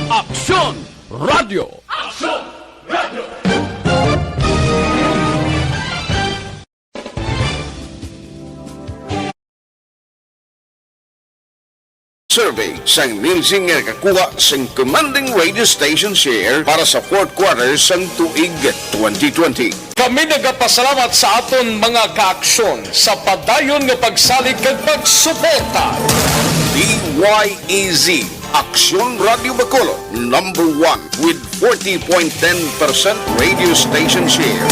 Aksyon Radio! Aksyon Radio! Survey sang Nielsen nga kakuha sang commanding radio station share para sa fourth quarter sang tuig 2020. Kami nagapasalamat sa aton mga kaaksyon sa padayon nga pagsalig kag pagsuporta. DYEZ Aksyon Radio Bacolod, number 1 with 40.10% radio station share.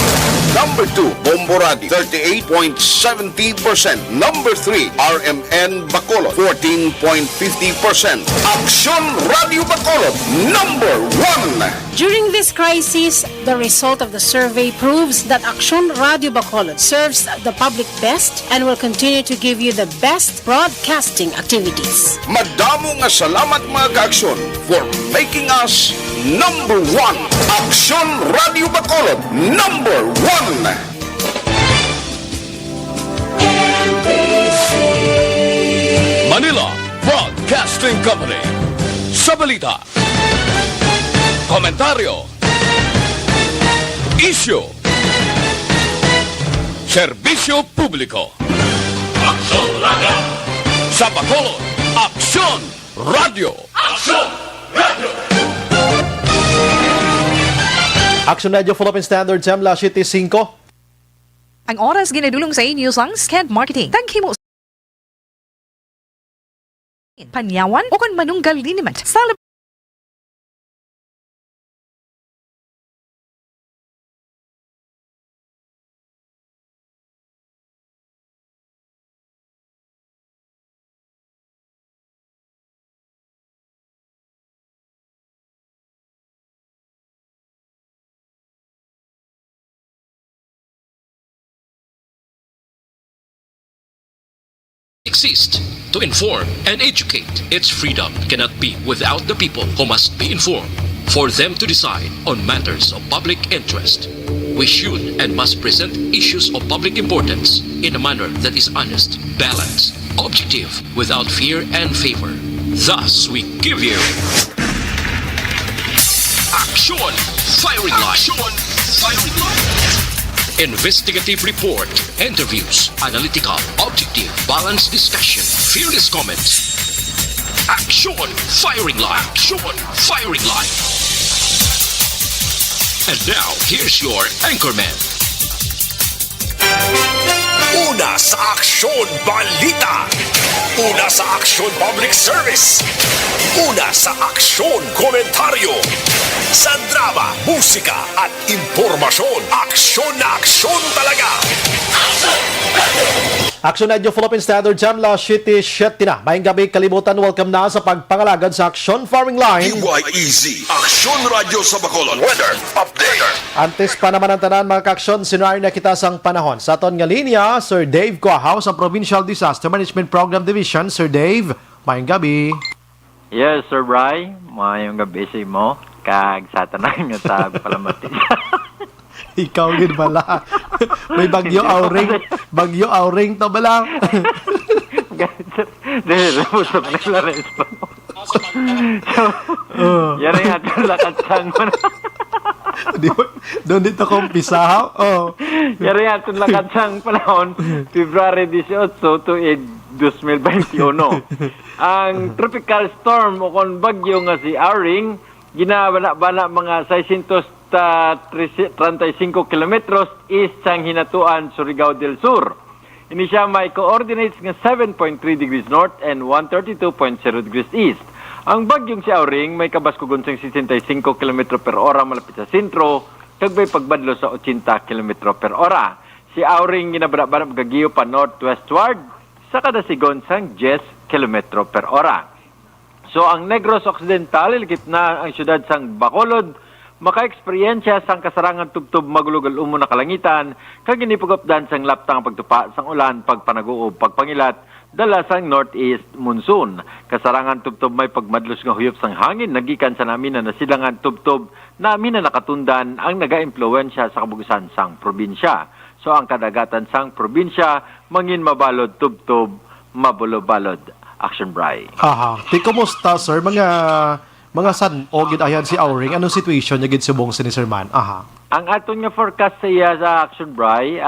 Number 2, Bombo Radio, 38.70%. Number 3, RMN Bacolod, 14.50%. Aksyon Radio Bacolod, number 1. During this crisis, the result of the survey proves that Aksyon Radio Bacolod serves the public best and will continue to give you the best broadcasting activities. Madamo nga salamat mga kaaksyon for making us number 1. Aksyon Radio Bacolod, number 1. Manila Broadcasting Company. Sa balita, komentaryo, issue, serbisyo publiko. Aksyon Radio! Sa Bacolod, Aksyon Radio! Aksyon Radio! Action Radio Philippine Standard Time, La City 5. Ang oras ginadulong sa inyo ang Scant Marketing. Tangkimo panyawan o kung manunggal liniment sa exist to inform and educate. Its freedom cannot be without the people who must be informed for them to decide on matters of public interest. We should and must present issues of public importance in a manner that is honest, balanced, objective, without fear and favor. Thus, we give you Action Firing Line. Action Firing Line. Investigative report, interviews, analytical, objective, balanced discussion, fearless comments. Action Firing Line. Action Firing Line. And now, here's your anchorman. Una sa Aksyon Balita. Una sa Aksyon Public Service. Una sa Aksyon Komentaryo. Sa drama, musika at impormasyon. Aksyon na aksyon talaga. Action Radio Philippine Standard Time, La City 7 na. Mayang gabi, kalibutan, welcome na sa pagpangalagad sa Action Farming Line. DYEZ Aksyon Radio sa Bacolod. Weather Update. Antes pa naman ang tanan mga kaaksyon, sinunay na kita sang panahon. Sa aton nga linya, Sir Dave Coahaw sa Provincial Disaster Management Program Division. Sir Dave, mayang gabi. Yes, Sir Bry. Mayong gabi sa mo. Kag sa tanan nga tag palamati. Ikaw gid bala. May bagyo auring to bala. Dahil pusok na lares pa. Yan ang ating lakatsang mo na. Doon dito kong pisahaw. Oh. Yan ang ating lakatsang panahon, February 18 to 2021. Ang tropical storm o kung bagyo nga si Auring, ginabana mga 635 kilometros east sang hinatuan Surigao del Sur. Ini siya may coordinates nga 7.3 degrees north and 132.0 degrees east. Ang bagyong si Auring may kabaskugon sang 65 km per ora malapit sa sentro, kag may pagbadlo sa 80 km per ora. Si Auring ginabana magagiyo pa northwestward sa kadasigon sang 10 km per ora. So, ang Negros Occidental, ilikit na ang syudad sang Bacolod, maka-eksperyensya sang kasarangan tubtob magulugal umo na kalangitan, kag inipagupdan sang laptang pagtupa sang ulan, pagpanaguob, pagpangilat, dala sang northeast monsoon. Kasarangan tubtob may pagmadlos nga huyop sang hangin, nagikan sa namin na nasilangan tubtob, namin na nakatundan ang naga-impluensya sa kabugusan sang probinsya. So, ang kadagatan sang probinsya, mangin mabalod tubtob, mabulo-balod. Action Bry. Aha. Di kumusta, sir? mga san o gid ayan si Auring, anong situation niya gid subong si Sir Man? Aha. Ang aton nga forecast sa iya sa Action Bri,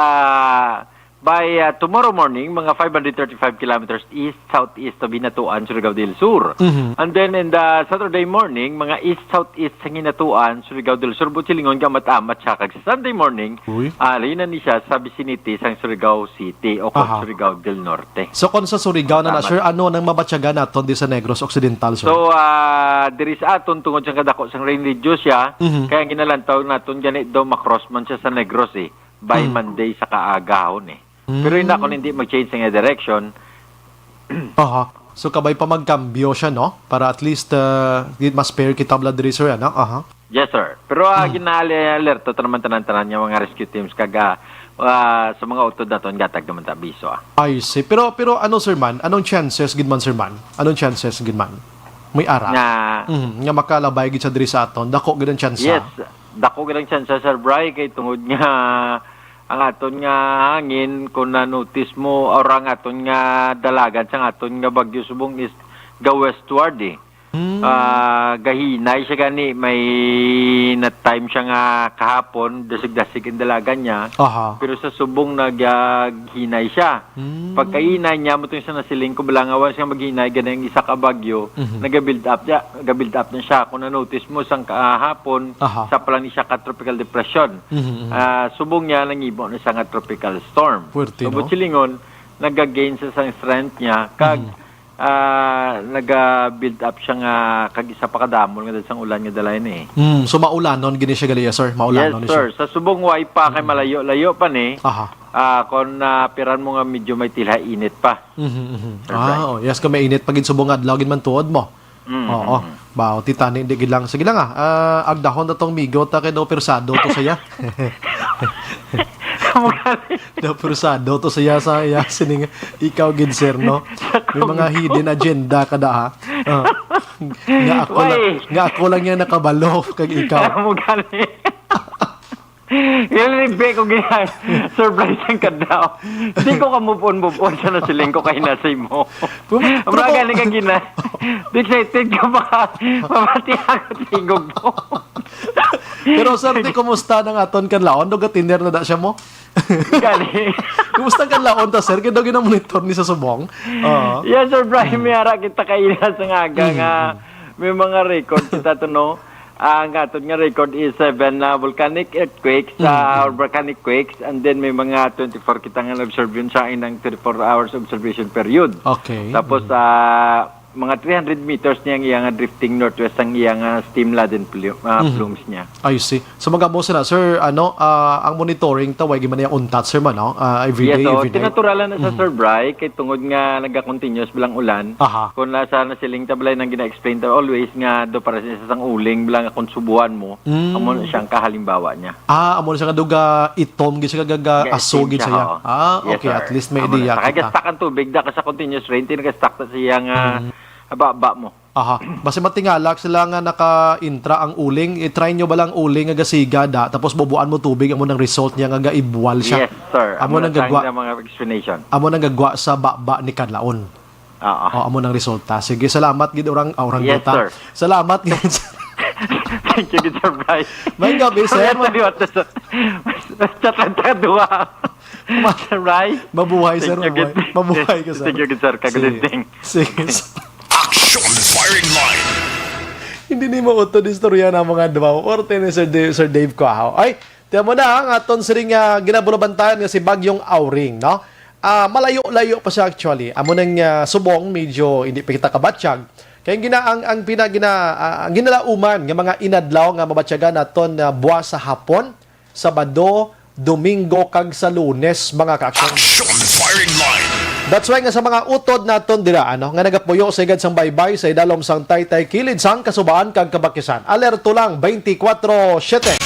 by tomorrow morning, mga 535 kilometers east-southeast of Hinatuan, Surigao del Sur. And then in the Saturday morning, mga east-southeast sa Hinatuan, Surigao del Sur, Butchilingon, Gamat-Amat, siya. Sa Sunday morning, layinan ni siya sa vicinity sa Surigao City o Surigao del Norte. So kung sa Surigao na sir, ano nang mabatyaga naton di sa Negros Occidental, sir? So, there is aton tungod sa kadako sa rain reduce siya, kaya ginalantaw naton ganit daw makrossman siya sa Negros by Monday sa kaagahon Pero hindi mag-change nga direction. Aha. So kabay pa magkambyo siya, no? Para at least mas spare kita blood reserve, no? Aha. Yes, sir. Pero ginali-alerto naman tanan-tanan yung mga rescue teams kaga sa mga utod na to, gatag naman tabiso. I see. Pero ano, Sir Man? Anong chances, Gidman, Sir Man? Anong chances, Gidman? May ara? Nga makalabay gid sa diri sa aton. Dako gid ang chance. Yes. Dako gid ang chance, Sir Bri, kay tungod nga ang aton nga hangin kung na-notice mo or ang aton nga dalagan sa aton nga bagyo subong is ga-westward gahinay siya gani may na-time siya nga kahapon dasig-dasig ang dalagan niya. Pero sa subong naghinay siya. Pagkahinay niya mo sa nasiling ko balangawan siya maghinay gani ang isa ka bagyo nag-build up na siya kung na-notice mo sang kahapon sa pala ni siya ka tropical depression. Subong niya nangibo na siya nga tropical storm. Puerto, so Butchilingon nag-gain sa strength niya kag nag-build up siya nga kag isa pa kadamon nga sang ulan nga dalay So maulanon gini siya gali, sir. Maulanon yes, sir. Sa subong way pa kay malayo-layo pa kung piran mo nga medyo may tilha init pa. Yes, kung may init pagin subong adlaw gid man tuod mo. Oo. Bao titani di gid lang. Sige lang agdahon na tong migo ta kay do persado to saya. Do persado to saya sa sining ikaw gid sir, no? May mga hidden agenda kada nga ako lang yan nakabalo kag ikaw. Mo gali. Yan be ko gina surprise ang kadaw. Hindi ko ka move on sa nasiling ko kay nasay mo. Mga gali kang gina. Excited ka ba? Mamati ako tingog mo. Pero sir, kumusta nang aton kan laon? Doga tinder na da siya mo? Gali. Kumusta kan laon ta sir? Kaya doga monitor ni sa subong? Yes, sir, Brian, may ara kita kaina sa nga nga may mga record kita to, no? Ang aton nga record is 7 volcanic earthquakes or volcanic quakes, and then may mga 24 kita nga observe yun sa inang 24 hours observation period. Okay. Tapos mga 300 meters niya ang iyang drifting northwest ang iyang steam-laden plumes niya. I see. So magamo sila, sir, ang monitoring tawag man yung untat, sir, man, no? Every day, every day. Tinaturalan na sa Sir Bri, kay tungod nga nagka-continuous bilang ulan. Kung nasa nasiling tablay nang gina-explain ta always nga do para sa isang uling bilang kung subuan mo, amo siyang kahalimbawa niya. Amo siya duga itom gid siya gaga aso gid siya. Okay, at least may idea kita. Kaya stuck ang tubig da ka sa continuous rain, tinaga-stuck ta siya nga baba mo. Basta matingalak sila nga naka-intra ang uling. I-try nyo ba lang uling nga gasiga da, tapos bubuan mo tubig, amo ng result niya nga gaibwal siya. Yes, sir. Amo nang gagwa mga explanation. Amo nang gagwa sa baba ni Kanlaon. Amo ng resulta. Sige, salamat gid orang yes, dota. Sir. Salamat gid. Thank you, Sir Bryce. May gabi, sir. Chat lang dua. Sir Bryce. Mabuhay, sir. Mabuhay ka, sir. Thank you, sir. Kagaliting. Sige. Action Firing Line. Hindi ni mo uto di istorya na mga dumaw. Orte ni Sir Dave Coahaw. Ay, tiyan mo na ang aton siring ginabulabantayan nga si Bagyong Auring, no? Malayo-layo pa siya actually. Amo nang subong, medyo hindi pa kita kabatsyag. Kaya ang ginalauman nga mga inadlaw nga mabatyagan naton buwas sa hapon, Sabado, Domingo kag sa Lunes, mga ka-action. Action Firing Line. That's why nga sa mga utod naton dira nga nagapuyo sa igad sang baybay sa idalom sang Taytay kilid sang kasubaan kag kabakisan. Alerto lang 24/7.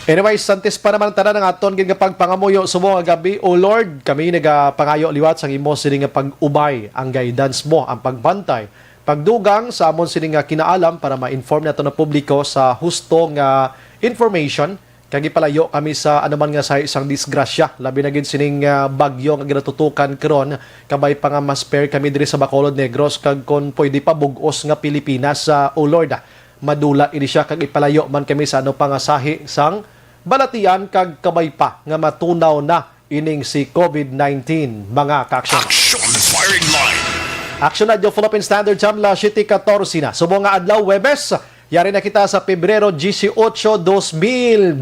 Anyways, santis pa naman tanan ng aton gid nga pagpangamuyo sumo nga gabi. O Lord, kami nagapangayo liwat sang imo sini nga pag-ubay, ang guidance mo, ang pagbantay, pagdugang sa amon sini nga kinaalam para ma-inform nato na publiko sa husto nga information Kagipalayo kami sa anuman nga sa isang disgrasya. Labi na gid sining bagyo nga ginatutukan karon. Kabay pa nga mas pair kami diri sa Bacolod Negros kag kon pwede pa bugos nga Pilipinas sa O Lord. Madula ini siya kag ipalayo man kami sa ano pa nga sahi sang balatian kag kabay pa nga matunaw na ining si COVID-19 mga ka-aksyon. Action Firing Line. Action na Philippine Standard Time la 7:14 na. Subong nga adlaw Webes. Yari na kita sa Pebrero 18, 2021.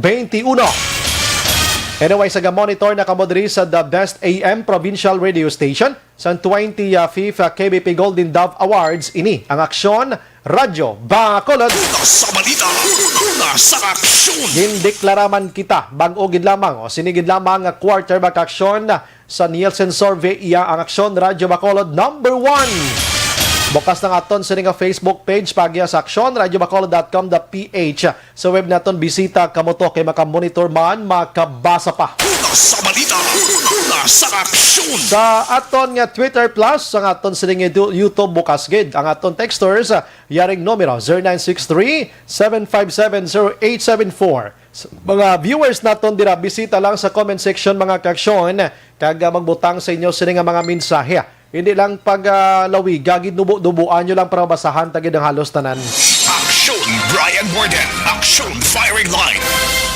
Anyway, sa monitor na kamodri sa The Best AM Provincial Radio Station sa 25th KBP Golden Dove Awards. Ini ang Aksyon Radyo Bacolod. Una sa balita. Una sa aksyon. Gindeklaraman kita bag-ogid lamang o sinigid lamang nga quarterback aksyon sa Nielsen Survey iya ang Aksyon Radyo Bacolod number 1. Bukas ng aton sa nga Facebook page pagya sa aksyon radiobacolod.com.ph. Sa web naton bisita kamo to kay makamonitor man makabasa pa. Una sa balita. Una sa aksyon. Sa aton nga Twitter Plus, ang aton sa nga YouTube bukas gid. Ang aton texters yaring numero 0963-757-0874. Mga viewers naton dira bisita lang sa comment section mga kaksyon kag magbutang sa inyo sa nga mga mensahe. Hindi lang pag gagid nubo-nubuan nyo lang para basahan tagid ang halos tanan. Action Brian Borden. Action Firing Line.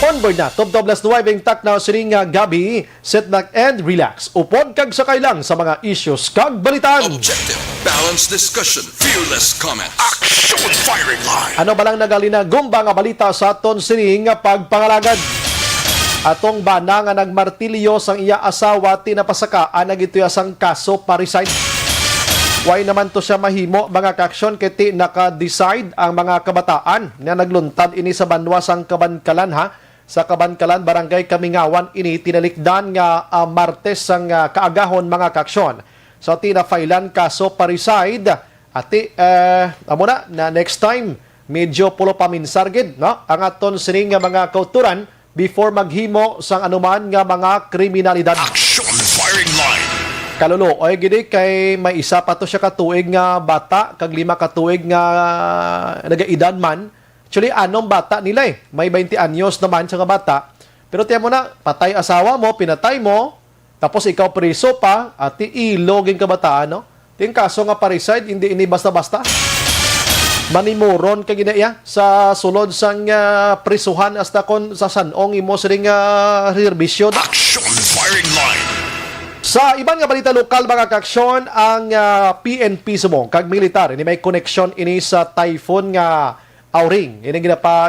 Onboard na, top last driving tak na siring gabi, sit back and relax. Upod kag sakay lang sa mga issues kag balitan. Objective, balanced discussion, fearless comments. Action Firing Line. Ano ba lang nagalina gumba nga balita sa aton siring pagpangalagad? Atong bana nga nagmartilyo sang iya asawa tinapasakaan na gitoy asang kaso parricide. Why naman to siya mahimo mga kaksyon kiti naka-decide ang mga kabataan na nagluntad ini sa banwa sang Kabankalan sa Kabankalan Barangay Kamingawan ini tinalikdan nga Martes sang kaagahon mga kaksyon. So tinafailan kaso parricide ati amo na next time medyo pulo paminsar gid no ang aton sining nga mga kauturan before maghimo sang anuman nga mga kriminalidad. Action Firing Line. Kalulo, oy gidi kay may isa pa to siya katuig nga bata, kag 5 katuig nga nagaedad man. Actually, anong bata nila may 20 anyos naman siya nga bata. Pero tiyan mo na, patay asawa mo, pinatay mo, tapos ikaw preso pa, at iilogin kabataan, no? Ting kaso nga parricide, hindi ini basta-basta. Manimuron kay ginaya sa sulod sang prisuhan hasta kon sa sanong imo siring rerbisyon. Action Firing Line. Sa ibang nga balita lokal mga kaksyon, ang PNP subong kag militar ini may koneksyon ini sa typhoon nga Auring. Ini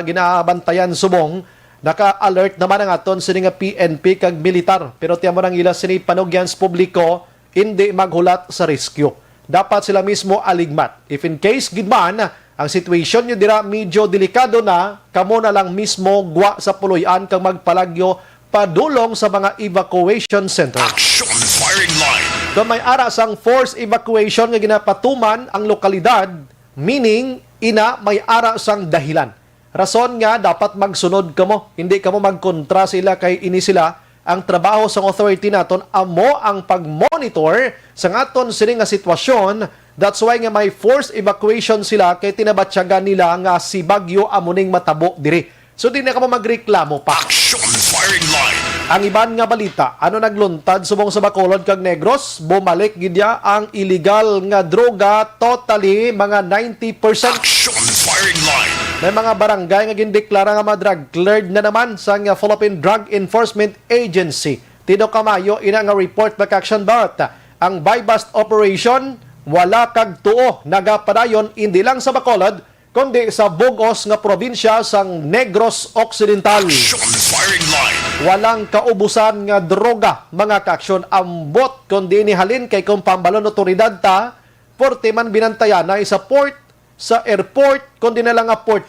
ginabantayan subong naka-alert naman ang aton sini nga PNP kag militar. Pero tiyan mo nang ila sini panugyan sa publiko hindi maghulat sa rescue. Dapat sila mismo aligmat. If in case gidman ang situation nyo dira medyo delikado na, kamo na lang mismo gwa sa puloy-an kang magpalagyo padulong sa mga evacuation center. Action Firing Line. Doon may ara sang forced evacuation nga ginapatuman ang lokalidad, meaning ina may ara sang dahilan. Rason nga dapat magsunod kamo, hindi kamo magkontra sila kay ini sila. Ang trabaho sa authority naton amo ang pag-monitor sa aton sini nga sitwasyon. That's why nga may forced evacuation sila kay tinabatyagan nila nga si Bagyo amuning matabo diri. So di na ka magreklamo pa. Action Firing Line. Ang iban nga balita, ano nagluntad subong sa Bacolod kag Negros, bumalik gidya ang illegal nga droga totally mga 90%. Action Firing Line. May mga barangay nga gindeklara nga drug cleared na naman sa Philippine Drug Enforcement Agency. Tino kamayo ina nga report back action bat. Ang buy-bust operation wala kag tuo nagapadayon hindi lang sa Bacolod kundi sa bugos nga probinsya sang Negros Occidental. Action Firing Line. Walang kaubusan nga droga mga kaaksyon ambot kundi inihalin kay kung pambalon otoridad ta porte man binantayan na sa port sa airport kundi na lang nga port.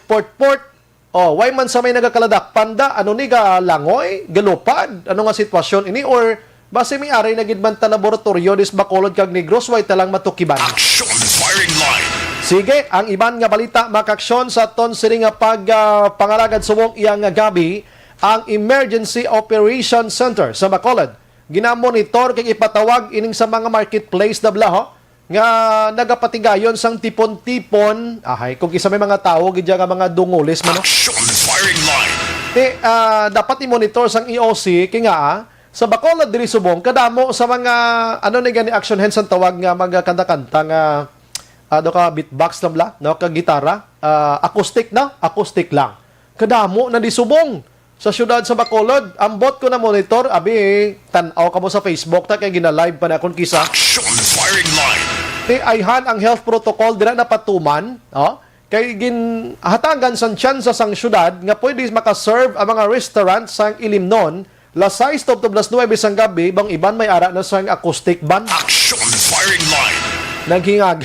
Why man sa may nagakaladak panda ano ni ga langoy galupad ano nga sitwasyon ini or base may aray na gidman ta laboratorio dis Bacolod kag Negros way talang matukiban. Action Firing Line. Sige, ang iban nga balita makaksyon sa ton sini nga pangalagad subong iyang nga gabi ang Emergency Operation Center sa Bacolod. Ginamonitor kay ipatawag ining sa mga marketplace na blaho nga nagapatigayon sang tipon-tipon. Kung isa may mga tao gidya nga mga dungulis man. Action Firing Line. Dapat i-monitor sang EOC kaya nga sa Bacolod diri subong kadamo sa mga ano ni gani action hands ang tawag nga mga kanta-kanta nga beatbox lang bla no kag gitara acoustic lang kadamo na di subong sa syudad sa Bacolod. Ambot ko na monitor abi tan-aw ka mo sa Facebook ta kay gina-live pa na akong kisa Action firing line. ayhan ang health protocol dira na patuman kay ginhatagan sa tiyan sa sang syudad nga pwede makaserve ang mga restaurant sang Ilimnon las 6 to las 9 sang gabi bang iban may ara na sang acoustic band. Action firing line. Naghingag.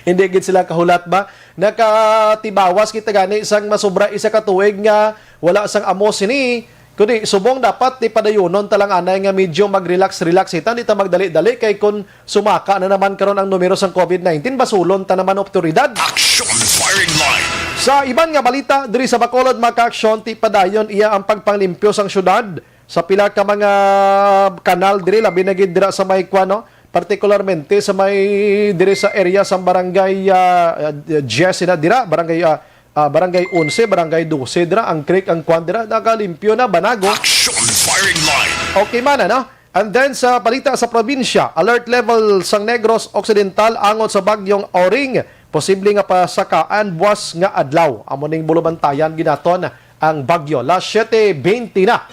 Hindi gid sila kahulat ba? Nakatibawas kita gani sang masobra isa ka tuig nga wala sang amos ini. Kundi subong dapat ti padayonon talang anay nga medyo mag-relax ita di ta magdali-dali kay kun sumaka na naman karon ang numero sang COVID-19 basulon ta naman otoridad. Action firing line. Sa iban nga balita diri sa Bacolod maka-aksyon ti padayon iya ang pagpanglimpyo sang syudad sa pila ka mga kanal diri labi na gid dira sa may kwano particularmente sa may diri sa area sa barangay Jessina dira barangay 11, barangay 12 dira ang creek ang kwan dira nakalimpyo na banago. Action firing line. Okay man ano? And then sa balita sa probinsya, alert level sang Negros Occidental angon sa bagyong Auring. Posible nga pasakaan buwas nga adlaw. Amo ning bulubantayan ginaton ang bagyo. Las 7:20 na.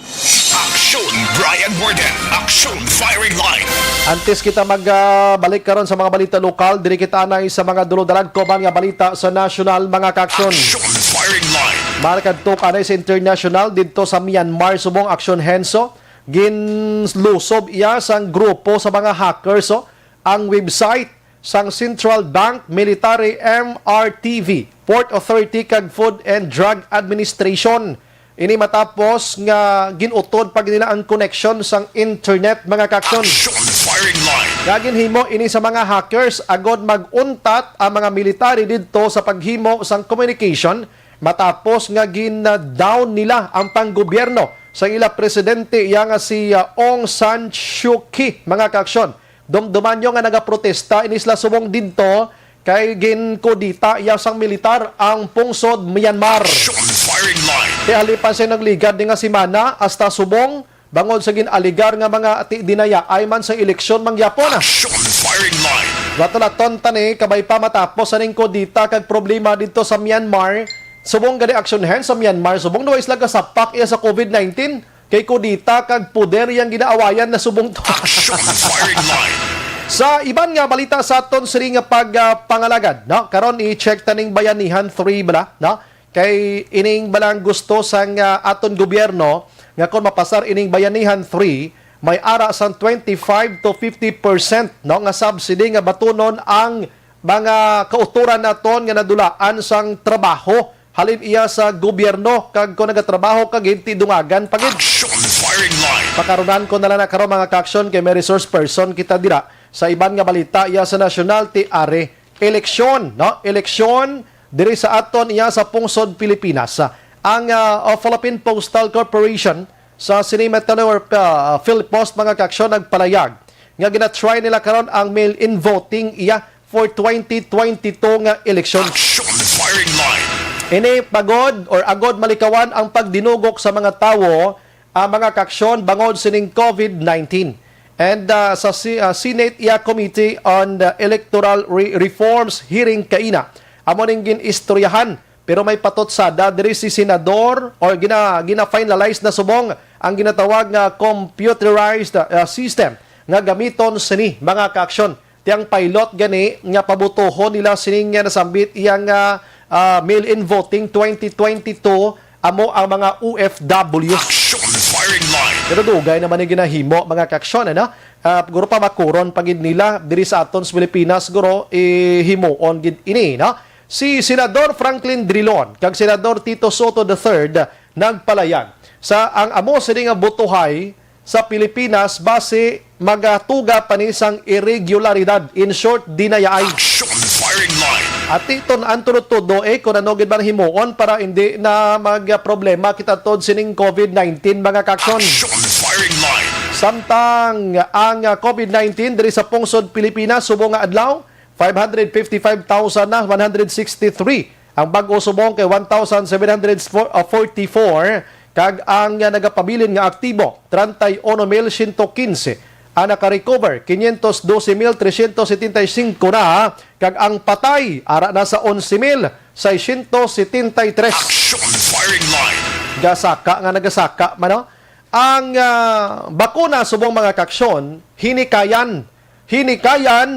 Action Brian Warden. Action firing line. Antes kita magbalik karon sa mga balita lokal, diri kita anay sa mga dulod-dalag koban nga balita sa national mga kaksyon. Action firing line. Markadto anay sa international didto sa Myanmar subong Action Henso ginlusob iya sang grupo sa mga hackers ang website sang Central Bank Military MRTV Port Authority kag Food and Drug Administration. Ini matapos nga ginutod pag nila ang connection sang internet mga kaksyon. Action firing line. Gaginhimo ini sa mga hackers agod maguntat ang mga military didto sa paghimo sang communication matapos nga gin-down nila ang panggobyerno sa ila presidente iya nga si Aung San Suu Kyi mga kaksyon. Dumdumanyo nga nagaprotesta inisla subong didto kay ginkodita iya sang militar ang pungsod Myanmar. Action firing line. Kaya halipan siya nagligad nga si Mana hasta subong bangod sa ginaligar nga mga dinaya ay man sa eleksyon mangyapon na. Action firing line. Watulaton tani kabay pa matapos aning kodita kag problema dito sa Myanmar. Subong gani action hand sa Myanmar subong daw isla kasapak iya sa COVID-19 kay kodita kag puder yang ginaawayan na subong to. Action firing line. Sa iban nga balita sa aton siri nga pagpangalagad no karon i-check taning bayanihan 3 bala no kay ining balang gusto sang aton gobyerno nga kon mapasar ining bayanihan 3 may ara sang 25 to 50% no nga subsidy nga batunon ang mga kauturan naton nga nadulaan sang trabaho halin iya sa gobyerno kag kon nagatrabaho kag hinti dungagan pagid. Action firing line. Pakarunan ko na lang na karon mga kaksyon kay may resource person kita dira sa iban nga balita iya sa national ti are eleksyon no eleksyon diri sa aton iya sa pungsod Pilipinas. Ang Philippine Postal Corporation sa Sinimetano Philpost mga kaksyon nagpalayag nga gina-try nila karon ang mail-in voting iya for 2022 nga eleksyon. Action firing line. Ini pagod or agod malikawan ang pagdinugok sa mga tawo ang mga kaksyon bangod sining COVID-19. And sa Senate iya Committee on the Electoral Reforms hearing kaina amo ning ginistoryahan pero may patotsada diri si senador or gina-finalize na subong ang ginatawag nga computerized system nga gamiton sini mga kaksyon. Tiyang pilot gani nga pabutohon nila sining nga nasambit iyang mail-in voting 2022 amo ang mga OFW. Action firing line. Pero dugay naman yung ginahimo mga kaksyon ano? Guro pa makuron pagid nila diri sa aton sa Pilipinas guro himuon gid ini no? Si Senador Franklin Drilon kag Senador Tito Soto III nagpalayag sa ang amo sini nga butuhay sa Pilipinas base magatuga pa ni sang irregularidad in short dinayay. Action firing line. At iton ang turutudo kung ano gid man himuon para hindi na magproblema kita tod sining COVID-19 mga kaksyon. Action firing line. Samtang ang COVID-19 diri sa pungsod Pilipinas subong nga adlaw 555,163 Ang bag-o subong kay 1,744 kag ang nagapabilin nga aktibo 31,115. Ang naka-recover 512,375 na kag ang patay ara na sa 11,673. Action firing line. Gasaka nga nagasaka mano. Ang bakuna subong mga kaksyon hinikayan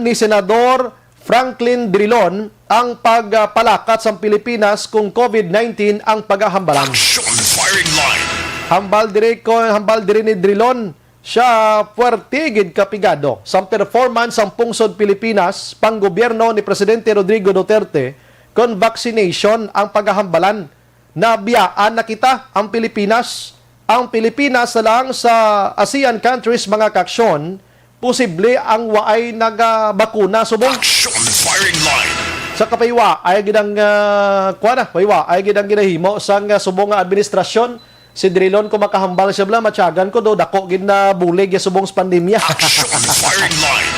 ni Senador Franklin Drilon ang pagpalakat sa Pilipinas kung COVID-19 ang paghahambalan. Action firing line. Hambal diri ni Drilon siya puertigid kapigado sa performance ang pungsod Pilipinas panggobyerno ni Presidente Rodrigo Duterte kon vaccination ang paghahambalan. Nabiyaan na kita ang Pilipinas. Ang Pilipinas na lang sa ASEAN countries mga kaksyon, posible ang waay nagabakuna subong. Action firing line. Sa kapaywa ay gidang ginahimo sang subong nga administrasyon. Si Drilon ko makahambal siya bla matyagan ko do dako gid na bulig ya subong pandemya. Action firing line.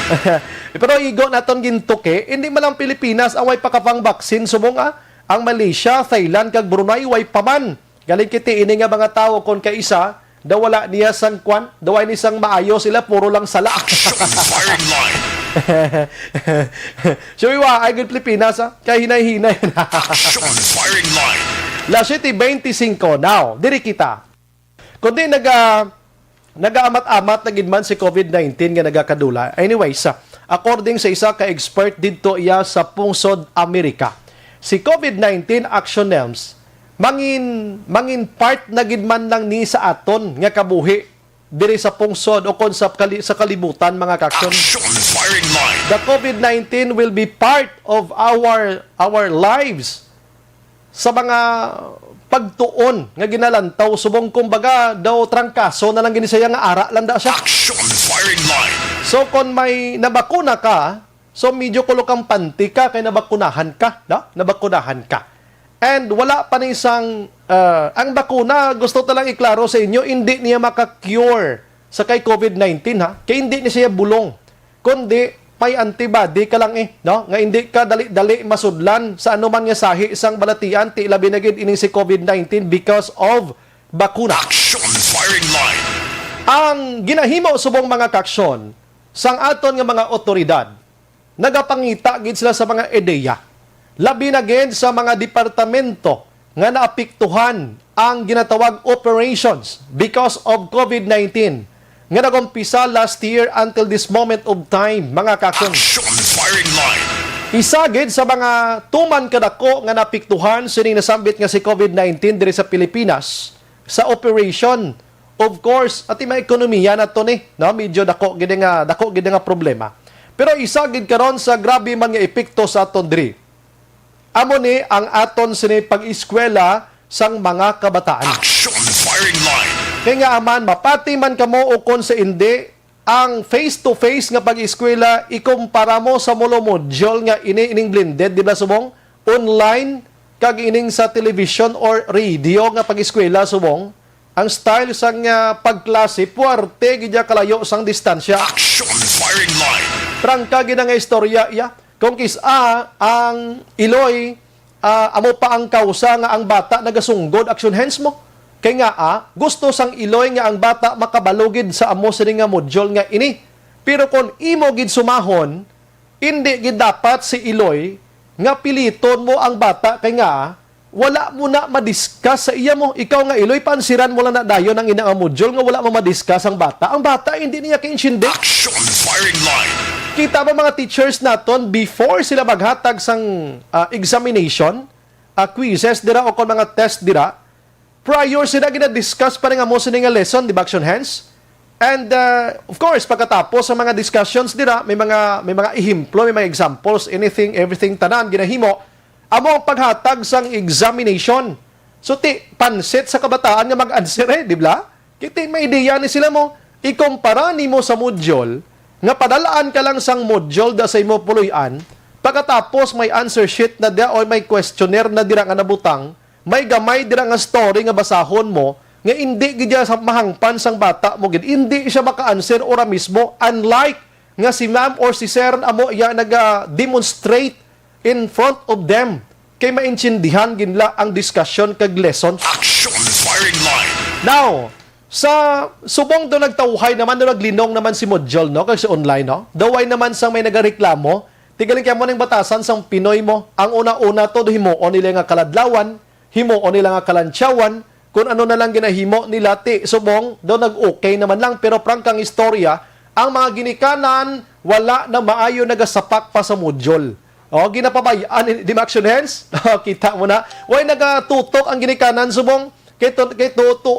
Pero igo naton gintuke, hindi man lang Pilipinas ang way pakapang baksin subong ang Malaysia, Thailand kag Brunei way paman. Galing kiti ini nga mga tao kon kay isa daw wala niya sang kwan, daw ay ni sang maayo sila puro lang sala. Action firing line. So ay good Pilipinas kay hinay-hinay na. Action firing line. La 7:25 now, diri kita. Kundi nagaamat-amat na gidman si COVID-19 nga nagakadula. Anyways, according sa isa ka expert didto iya sa pungsod Amerika, si COVID-19 action names mangin part na gidman lang ni sa aton nga kabuhi diri sa pungsod o kon sa kalibutan mga kaksyon. Action firing line. The COVID-19 will be part of our lives sa mga pagtuon nga ginalantaw subong kumbaga daw trangkaso na lang ginisaya nga ara lang da siya. Action firing line. So kung may nabakuna ka, so medyo kulo kang panti ka kay nabakunahan ka, no? Nabakunahan ka. And wala pa ni isang ang bakuna, gusto talang iklaro sa inyo, hindi niya maka-cure sa kay COVID-19 ha. Kaya hindi niya siya bulong. Kundi may antibody ka lang no? Nga hindi ka dali-dali masudlan sa anuman nga sahi isang balatian ti labi na gid ining si COVID-19 because of bakuna. Action firing line. Ang ginahimo subong mga kaksyon sang aton nga mga otoridad, nagapangita gid sila sa mga ideya. Labi na gid sa mga departamento nga naapektuhan ang ginatawag operations because of COVID-19 nga nagumpisa last year until this moment of time, mga kaksyon. Action firing line. Isa gid sa mga tuman kadako nga napiktuhan sining nasambit nga si COVID-19 diri sa Pilipinas sa operation. Of course, ati may ekonomiya na to ni, no? Medyo dako gid nga problema. Pero isa gid karon sa grabe man nga epekto sa aton diri. Amo ni ang aton sini pag-eskwela sang mga kabataan. Action firing line. Kaya nga aman, mapati man kamo o kon sa hindi, ang face-to-face nga pag-eskwela, ikumpara mo sa mulo module nga ining blended, di ba subong? Online, kag ining sa television or radio nga pag-eskwela subong, ang style sang pagklase, puwarte, gidya kalayo sang distansya. Action firing line. Prangka gina nga istorya, kung ang iloy, amo pa ang kausa nga ang bata nagasunggod action hands mo. Kaya nga gusto sang iloy nga ang bata makabalugid sa amo sini nga module nga ini. Pero kung imo gid sumahon, hindi gid dapat si iloy nga piliton mo ang bata kay nga wala mo na madiscuss sa iya mo. Ikaw nga iloy pansiran mo lang na dayon ang ina nga module nga wala mo madiscuss ang bata. Ang bata hindi niya kainsyende. Action firing line. Kita ba mga teachers naton before sila maghatag sang examination, quizzes dira o kon mga test dira, prior sila gina-discuss pa rin nga mo sa nga lesson, di ba, action hands? And, of course, pagkatapos sa mga discussions dira, may mga ihimplo, may mga examples, anything, everything, tanan, ginahimo, amo ang paghatag sang examination. So, pansit sa kabataan nga mag-answer di ba? Kiti, may ideya ni sila mo, ikumpara ni mo sa module, nga padalaan ka lang sang module da sa imo puluyan, pagkatapos may answer sheet na dia o may questionnaire na dira nga nabutang, may gamay dira nga story nga basahon mo nga hindi gid sa mahangpan sang bata mo gid hindi siya maka-answer ora mismo, unlike nga si ma'am or si sir amo ya naga-demonstrate in front of them kay maintindihan ginla ang discussion kag lesson. Action firing line. Now, sa subong do nagtawhay naman, do naglinong naman si Modjol, no? Kasi online, no? Daway naman sang may nagareklamo, tigaling kaya mo ng batasan sang Pinoy mo. Ang una-una to, himuon nila nga kaladlawan, himuon nila nga kalantsawan, kung ano na lang ginahimo nila, subong, do nag-okay naman lang. Pero prangkang istorya, ang mga ginikanan, wala na maayo nagasapak pa sa Modjol. O, ginapabayaan, di ba action hands? Kita mo na. Way nagatutok ang ginikanan, subong, kay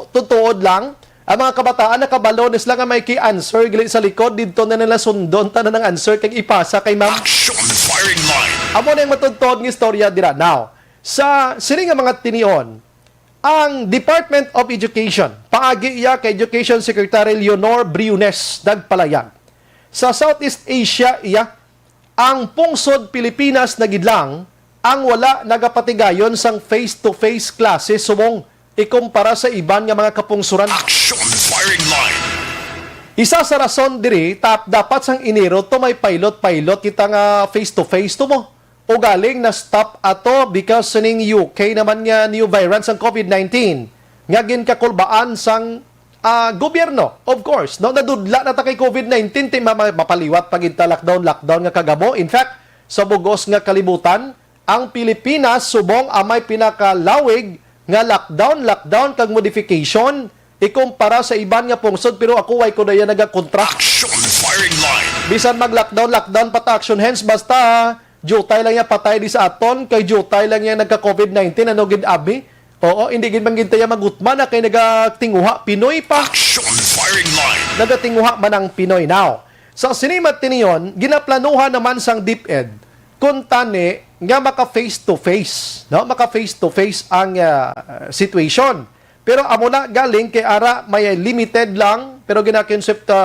tutuod lang, ang mga kabataan nakabalones lang ang may ki-answer gili sa likod, dito na nila sundon tanan ng answer kay ipasa kay ma'am. Action firing line. Amo na yung matutod ng istorya dira. Now, sa sini nga mga tinion, ang Department of Education, paagi iya kay Education Secretary Leonor Briones nagpalayag. Sa Southeast Asia iya, ang pungsod Pilipinas na gidlang ang wala nagapatigayon sang face-to-face classes sumong ikumpara sa iban nga mga kapungsuran. Action firing line. Isa sa rason diri, dapat sang Enero to may pilot kita nga face-to-face to mo. O galing na stop ato because ning UK naman nga new variant sang COVID-19. Nga ginkakulbaan sang gobyerno, of course. No? Nadudla na ta kay COVID-19, ti mapaliwat pagita lockdown nga kagamo. In fact, sa bugos nga kalibutan, ang Pilipinas subong amay pinakalawig nga lockdown kag modification ikumpara sa iban nga pungsod, pero ako way ko na yan nagakontra. Action firing line. Bisan mag-lockdown pata action hands, basta jutay lang yan patay di sa aton, kay jutay lang yan nagka-COVID-19, ano gid abi? Oo, hindi gid man gintaya magutman na kay nagatinguha Pinoy pa. Action firing line. Nagatinguha man ang Pinoy. Now, sa sinimat tiniyon, ginaplanuhan naman sang DepEd kung tani nga maka face-to-face, no? Maka face-to-face ang situation. Pero amo na galing kay ara may limited lang, pero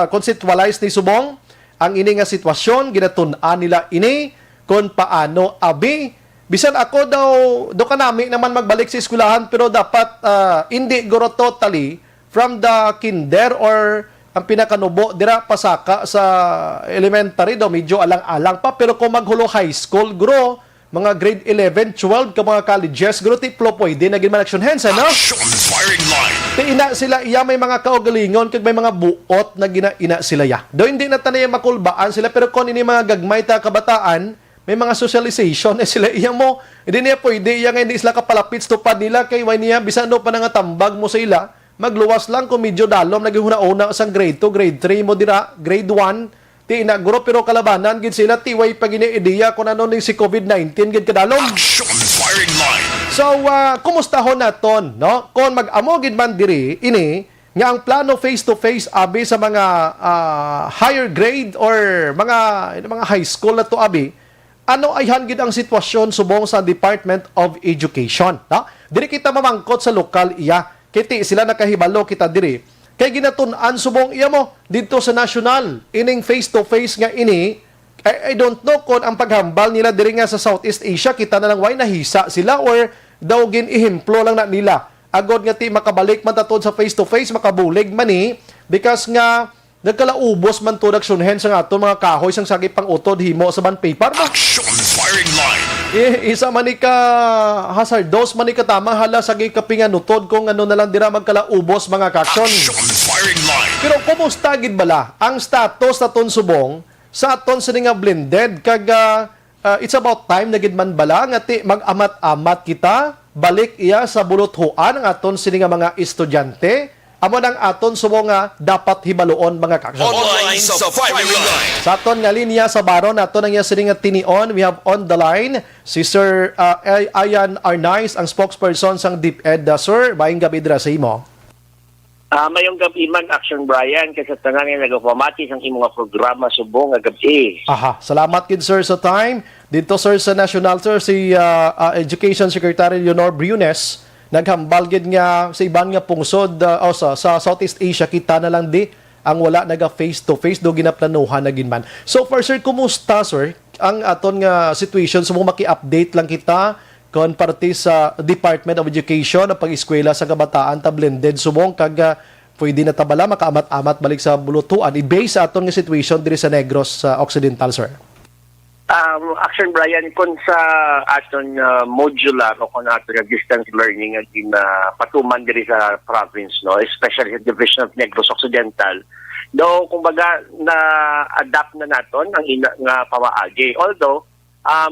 conceptualize ni subong ang ini nga sitwasyon, ginatun-an nila ini kung paano abi. Bisan ako daw kanami naman magbalik sa eskwelahan, pero dapat hindi guro totally from the kinder or ang pinakanubo dira pasaka sa elementary daw medyo alang-alang pa, pero kung maghulo high school guro mga grade 11, 12 ka mga colleges guro tiplo pwede naging man action hands, ano? Action firing line. Ina sila iya may mga kaugalingon kag may mga buot na gina sila ya. Do hindi na tanay makulbaan sila, pero kung ini mga gagmay ta kabataan, may mga socialization sila iya mo. Hindi niya pwede iya nga hindi sila kapalapit tupad nila kay way niya bisan do pa nga tambag mo sa ila. Magluwas lang kung medyo dalom nagihuna-una sang grade 2, grade 3 mo dira, grade 1. Ti inaguro pero kalabanan gid sila tiway pag ini-ideya kung ano ning si COVID-19 gid kadalom. Action firing line. So, kumustahon naton, no? Kung mag-amo gid man diri ini nga ang plano face-to-face abi sa mga higher grade or mga high school na to abi, ano ay hangid ang sitwasyon subong sa Department of Education, no? Diri kita mamangkot sa lokal iya, kiti sila nakahibalo kita diri. Kay ginatun-an subong iya mo dito sa national ining face-to-face nga ini. I don't know kung ang paghambal nila diri nga sa Southeast Asia kita na lang way nahisa sila or daw ginihimplo lang na nila. Agod nga ti makabalik man tatod sa face-to-face makabulig man because nga nagkalaubos man to action hands nga ato mga kahoy sang sagip pang utod himo sa bond paper ba? Action firing line. Isa man ka hazardos man ka tama hala sagip kapingan utod kung ano na lang dira magkalaubos mga kaksyon. Action firing line. Pero kumusta gid bala ang status naton subong sa aton sa nga blended kag it's about time na gid man bala nga ti mag-amat-amat kita balik iya sa buluthuan ang aton sini nga mga estudyante. Amo nang aton subong nga dapat hibaloon mga kaksyon. Online sa firing line. Sa aton nga linya sa baron naton ang sini nga tinion, we have on the line si Sir Ayan Arnaiz, ang spokesperson sang DepEd. Sir, maayong gabi dira sa imo. Mayong gabi man Action Brian kasi tanan nga nagapamati ang imong programa subong nga gabi. Aha, salamat kid sir sa time. Dito sir sa National sir si Education Secretary Leonor Briones naghambal gid nga sa iban nga pungsod sa Southeast Asia kita na lang di ang wala naga face to face do ginaplanuhan na ginman. So far sir, kumusta sir ang aton nga situation so maki-update lang kita kon parte sa Department of Education ang pag-eskwela sa kabataan ta blended subong kag pwede na tabala makaamat-amat balik sa bulutuan i-base sa aton nga situation diri sa Negros sa Occidental sir. Action Brian, kung sa aton modular o kung aton distance learning at patuman diri sa province, no, especially sa Division of Negros Occidental, do kumbaga na-adapt na naton ang ina nga pamaagi. Although,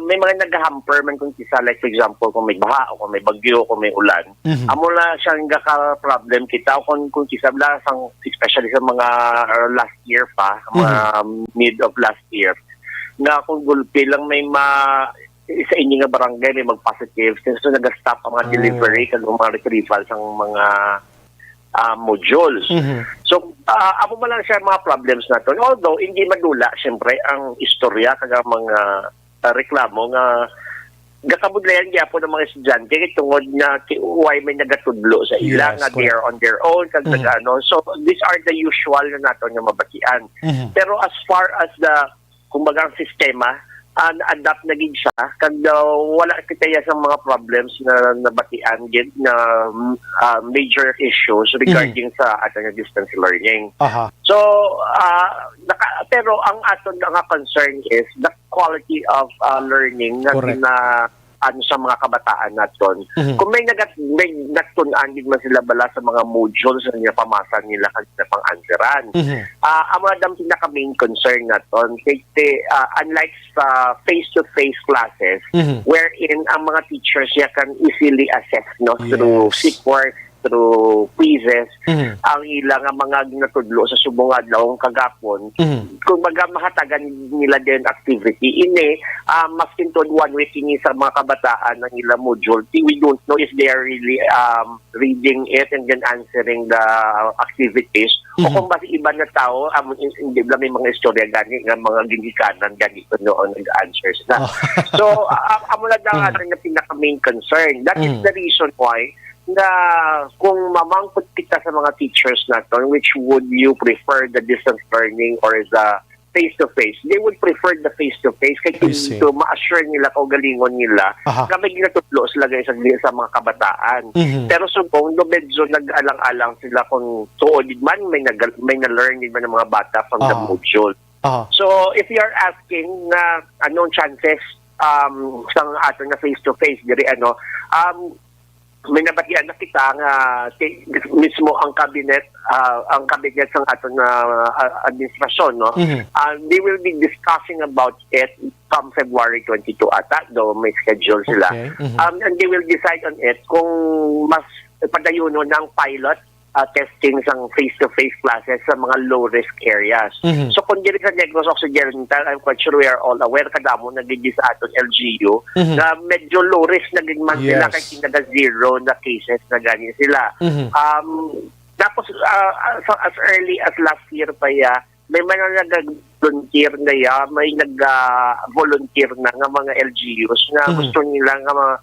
may mga nag-hamper man kung kisa, like for example, kung may baha o kung may bagyo o kung may ulan. Amo na siyang ka-problem kita kung kisa especially sa mga last year pa, mga mid of last year, na kung gulpi lang may sa inyo nga barangay may mag-positive since nag-stop ang mga delivery kag mga retrieval sa mga modules. So, amo man lang siya mga problems natin. Although, hindi madula, siyempre, ang istorya kag mga reklamo nga gakabudlayan gyapon ng mga estudyante tungod na why may nagatudlo sa ila nga they are on their own kag so these are the usual na nato nga mabatian. Pero as far as the kumbaga ang sistema adapt na gid siya kag wala kitaya sa mga problems na nabatian gid na major issues regarding sa ating distance learning. So pero ang aton nga concern is the quality of learning na sa mga kabataan naton. Kung may nagtun-an din man sila bala sa mga modules na pamasa nila kanina pang-answeran. Ang mga dam pinaka main concern naton unlike sa face-to-face classes wherein ang mga teachers can easily assess through sick work, through quizzes, ang ilang mga ginatudlo sa subong adlaw kagapon. Kung mahatagan nila din activity ini maskin tod one way kini sa mga kabataan ng ilang module, we don't know if they are really reading it and then answering the activities o kung basi iba na tao hindi lang may mga istorya gani nga mga ginikanan ganito noon nag-answers na. So amo na daw na pinaka main concern. That is the reason why na kung mamangkot kita sa mga teachers natin, which would you prefer, the distance learning or the face-to-face? They would prefer the face-to-face kaya to ma-assure nila kung galingon nila na may ginatutlo sila sa mga kabataan. Pero subong, medyo nag-alang-alang sila kung tuod man, may na-learn din man ng mga bata from the module. So, if you are asking na anong chances sa ating na face-to-face, may nabatian na kita nga mismo ang cabinet ng ating administrasyon, no? They will be discussing about it come February 22 ata, though may schedule sila. And they will decide on it kung mas padayuno ng pilot testing sang face-to-face classes sa mga low-risk areas. So kung diri sa Negros Occidental, I'm quite sure we are all aware kadamo na gid sa aton LGU na medyo low-risk na gid man sila kay kinaga-zero na cases na gani sila. Tapos as early as last year pa may mga nag-volunteer na may nag-volunteer na nga mga LGUs na gusto nila nga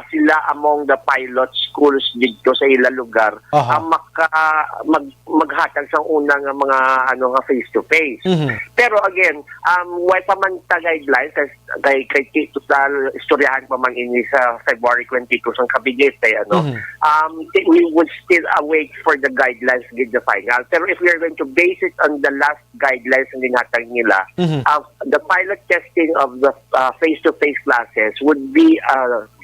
sila among the pilot schools dito sa ilang lugar ang maghatag sa unang mga face-to-face. Pero again, why pa man ta guidelines kay total istoryahan pa man ini sa February 22 sang cabinet we would still await for the guidelines gid the final. Pero if we are going to base it on the last guidelines na ginhatag nila, the pilot testing of the face-to-face classes would be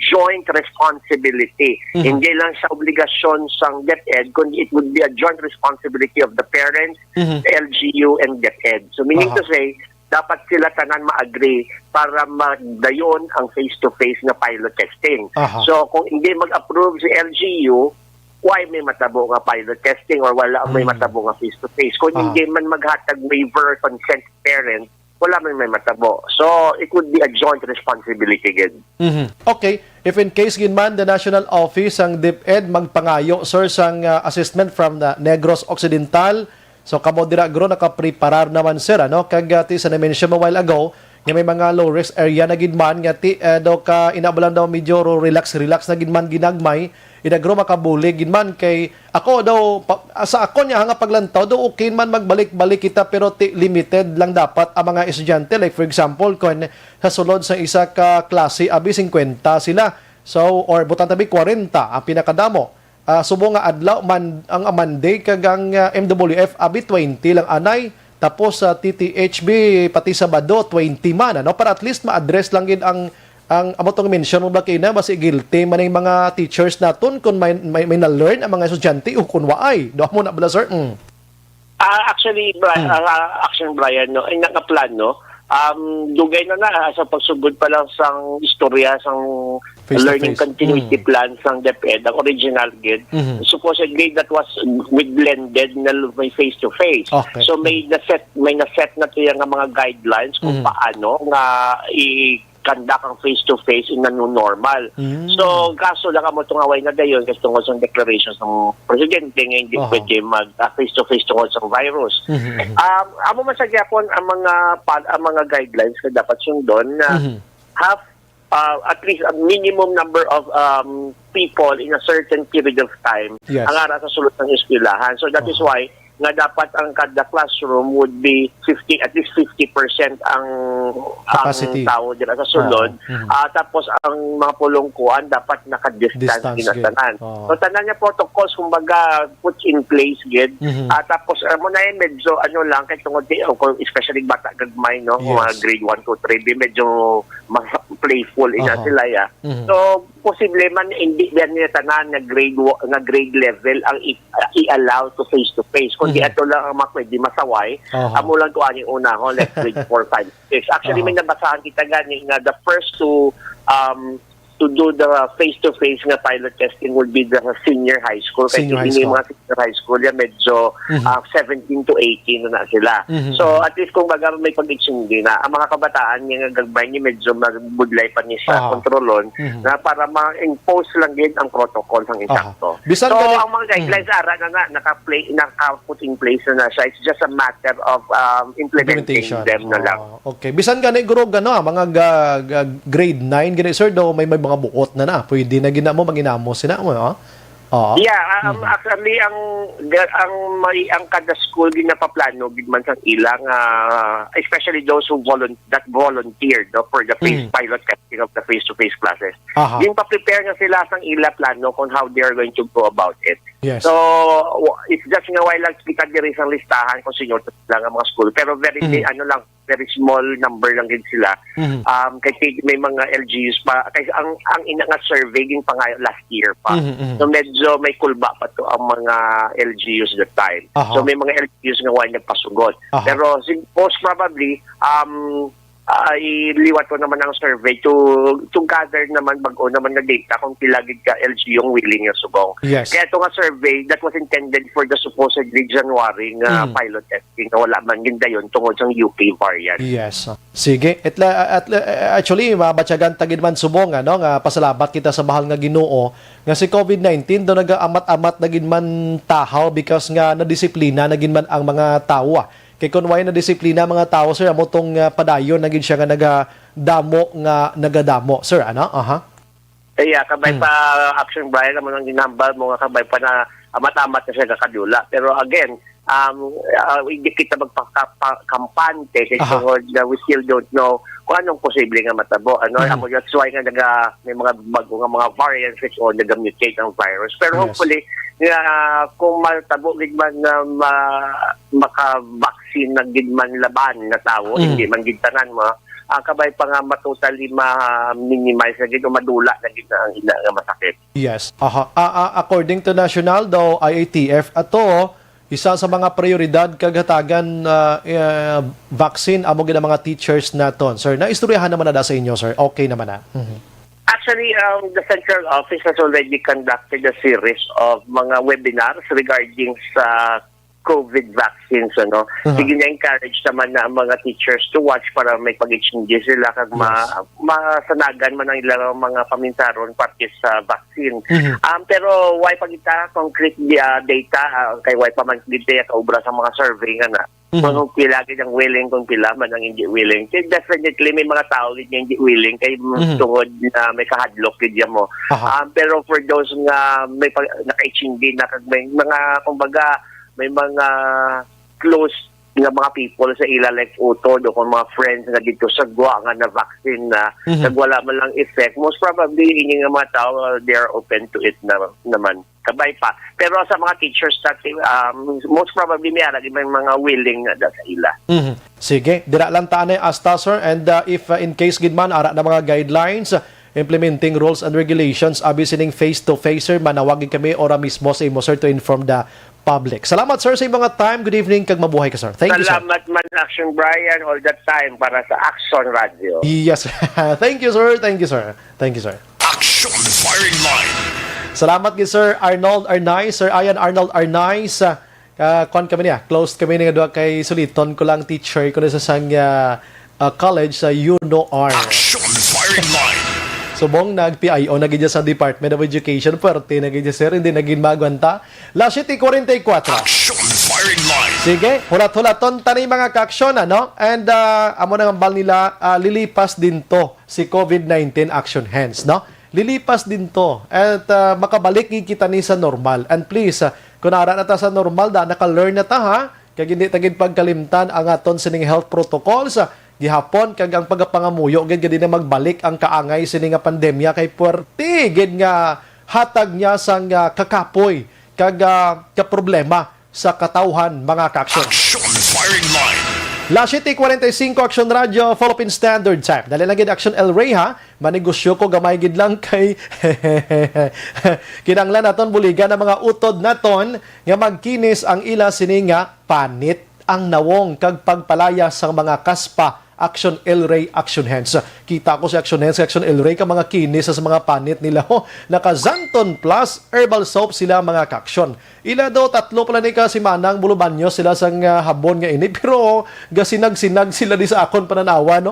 joint responsibility. Hindi lang sa obligasyon sang DepEd, kundi it would be a joint responsibility of the parents, the LGU, and DepEd. So meaning to say, dapat sila tanan ma-agree para magdayon ang face-to-face na pilot testing. So kung hindi mag-approve si LGU, why may matabo nga pilot testing or wala may matabo nga face-to-face? Kung hindi man maghatag waiver consent parent, wala man may matabo. So, it would be a joint responsibility again. Okay. If in case ginman, the National Office ang DepEd magpangayo, sir, sang assessment from the Negros Occidental. So, kamo dira gro nakapreparar naman, sir, kagati sa na-mention a while ago, nga may mga low-risk area na ginman, nga daw ka inabalan daw medyo relax na ginman ginagmay, inagro makabuli ginman kay ako daw sa ako niya nga paglantaw daw okay man magbalik-balik kita pero limited lang dapat ang mga estudyante, like for example kung sa sulod sa isa ka klase abi 50 sila, so or butan tabi 40 ang pinakadamo. Subo nga adlaw man ang Monday kagang MWF abi 20 lang anay Tapos sa TTHB pati sa Bado 20 man ano para at least ma-address lang gid ang amo tong mention mo ba kay na basi guilty man ang mga teachers naton kung may na-learn ang mga estudyante o kung waay. Do mo na bala sir? Actually, Brian, no, ay nakaplan, no? Dugay na sa pagsugod pa lang sang istorya, sang learning continuity plan sang DepEd, ang original gid. Supposedly, that was with blended na may face-to-face. Okay. So, may naset na to yung mga guidelines kung paano nga conduct ang face-to-face in a new normal. So, kaso lang mo itong away na dayon kasi tungkol sa declarations ng presidente nga hindi pwede mag-face-to-face tungkol sa virus. Amo man sa Japon ang mga guidelines na dapat sundon na have at least a minimum number of people in a certain period of time ang ara sa sulod ng eskwelahan. So, that is why nga dapat ang kada classroom would be at least 50% ang tao dira sa sulod. Tapos ang mga pulongkuan dapat naka-distance kinatanan. So tanan niya protocols kumbaga put in place gid. Tapos mo na medyo lang kay tungod especially bata gagmay no, mga grade 1 to 3 medyo playful ina sila ya. So posible man hindi yan niya tanan na grade level ang i-allow to face to face kundi ato lang ang pwede masaway amo lang to ani una let's grade 4, 5, 6 actually may nabasahan kita gani nga the first to do the face-to-face nga pilot testing would be the senior high school. Kasi hindi mga senior high school yan, medyo 17 to 18 na sila. So, at least kung baga may pag-itsindi na, ang mga kabataan niya nga gagbay niya, medyo magbudlay pa niya sa kontrolon na para ma-impose lang din ang protocol ng insakto. So, ang mga guidelines ara na naka-put in place na siya. It's just a matter of implementing them na lang. Okay. Bisan gani guro mga grade 9 gani sir do may mga buot na pwede na ginamo manginamo sina mo actually ang kada school ginapaplano gid man sang ilang especially those who volunteered for the pilot testing of the face-to-face classes. Yung pa-prepare nga sila sang ila plano kung how they are going to go about it. So it's just nga while lang kita diri sang listahan kung sino lang ang mga school pero very very small number lang din sila. Kasi may mga LGUs pa kasi ang ina nga survey ging pa last year pa. So medyo may kulba pa to ang mga LGUs that time. So may mga LGUs nga wala nagpasugot. Pero most probably iliwat ko naman ang survey to gather naman bago naman na data kung pilagid ka LG yung willing yung sugong. Kaya ito nga survey that was intended for the supposedly January nga pilot testing na wala man din dayon tungod sa UK variant. Sige. Actually, mabatyagan tagid man subong nga pasalamat kita sa mahal nga Ginoo nga si COVID-19 do naga-amat-amat nagin man tahaw because nga nadisiplina nagin man ang mga tawo. Kay kung way na disiplina mga tao sir amo tong padayon nagin siya nga nagadamo sir kabay pa action Brian naman ang ginambal mo nga kabay pa na amat-amat na siya kakadula pero again hindi kita magpakampante kasi we still don't know kung anong posible nga matabo that's why nga may mga bago nga mga variants which nag-mutate ang virus pero hopefully kung matabo gid man na maka-vaccine na gid man laban na tao hindi man gid tanan mo kabay pa nga matotally ma-minimize na gid o madula na gid ang ina nga masakit. According to national daw IATF ato isa sa mga prioridad kagatagan vaccine amo gid mga teachers naton sir naistoryahan naman na sa inyo sir okay naman na. Actually, the central office has already conducted a series of mga webinars regarding sa COVID vaccines. Sige na-encourage naman na ang mga teachers to watch para may pag-exchange sila kag masanagan man ang ilang mga paminsaron parte sa vaccine. Pero why pagita concrete data kay why pa man dito kaubra sa mga survey nga na kung pila gid ang willing kung pila man ang hindi willing. Kaya definitely may mga tao gid hindi willing kay tungod na may kahadlok gid mo. Pero for those nga may naka-exchange na may mga kumbaga may mga close nga mga people sa ila like utod o kung mga friends nga dito sa gwa nga na vaccine na nagwala man lang effect, most probably ini nga mga tao they are open to it naman kabay pa. Pero sa mga teachers natin, most probably may mga willing na sa ila. Sige, dira lang taan ay asta sir, and if in case gid man ara na mga guidelines implementing rules and regulations abi sining face to face sir, manawagin kami ora mismo sa imo sir to inform the public. Salamat sir sa imong mga time. Good evening kag mabuhay ka sir. Thank you sir. Salamat man Action Brian all that time para sa Action Radio. Yes. Thank you sir. Thank you sir. Thank you sir. Action Firing Line. Salamat gid sir Arnold Arnay, Sir Ian Arnold Arnay sa kon kami niya. Closed kami nga duha kay suliton ko lang teacher ko na sa sang college sa UNOR. Action Firing Line. Subong nag-PIO na gidya sa Department of Education, pwerte na gidya sir, hindi naging magwanta. Last 44. Action Firing Line. Sige, hulat-hulaton tani mga ka-aksyon, ano? And amo nang ambal nila, lilipas din to si COVID-19 action hands, no? Lilipas din to. At makabalik kita ni sa normal. And please, kung naara na ta sa normal, naka-learn na ta ha, kag hindi tagid pagkalimtan ang aton sining health protocols, gihapon kag ang pagapangamuyo gid na magbalik ang kaangay sini nga pandemya kay puwerte gid nga hatag niya sang kakapoy kag ka problema sa katawhan mga ka-aksyon. Action Firing Line. Last 45 Action Radio Philippine Standard Time. Dali lang gid Action El Rey ha. Manegosyo ko gamay gid lang kay kinanglan naton buligan ang mga utod naton nga magkinis ang ila sini nga panit ang nawong kag pagpalaya sa mga kaspa. Action El Rey, Action Hands. Kita ko si Action Hands, Action El Rey, ka mga kinis sa mga panit nila. Naka Zanton Plus Herbal Soap sila mga ka-aksyon. Ila daw, 3 pala ni ka si Manang Bulubanyo sila sang habon nga ini. Pero gasinag-sinag sila di sa akon pananawa, no?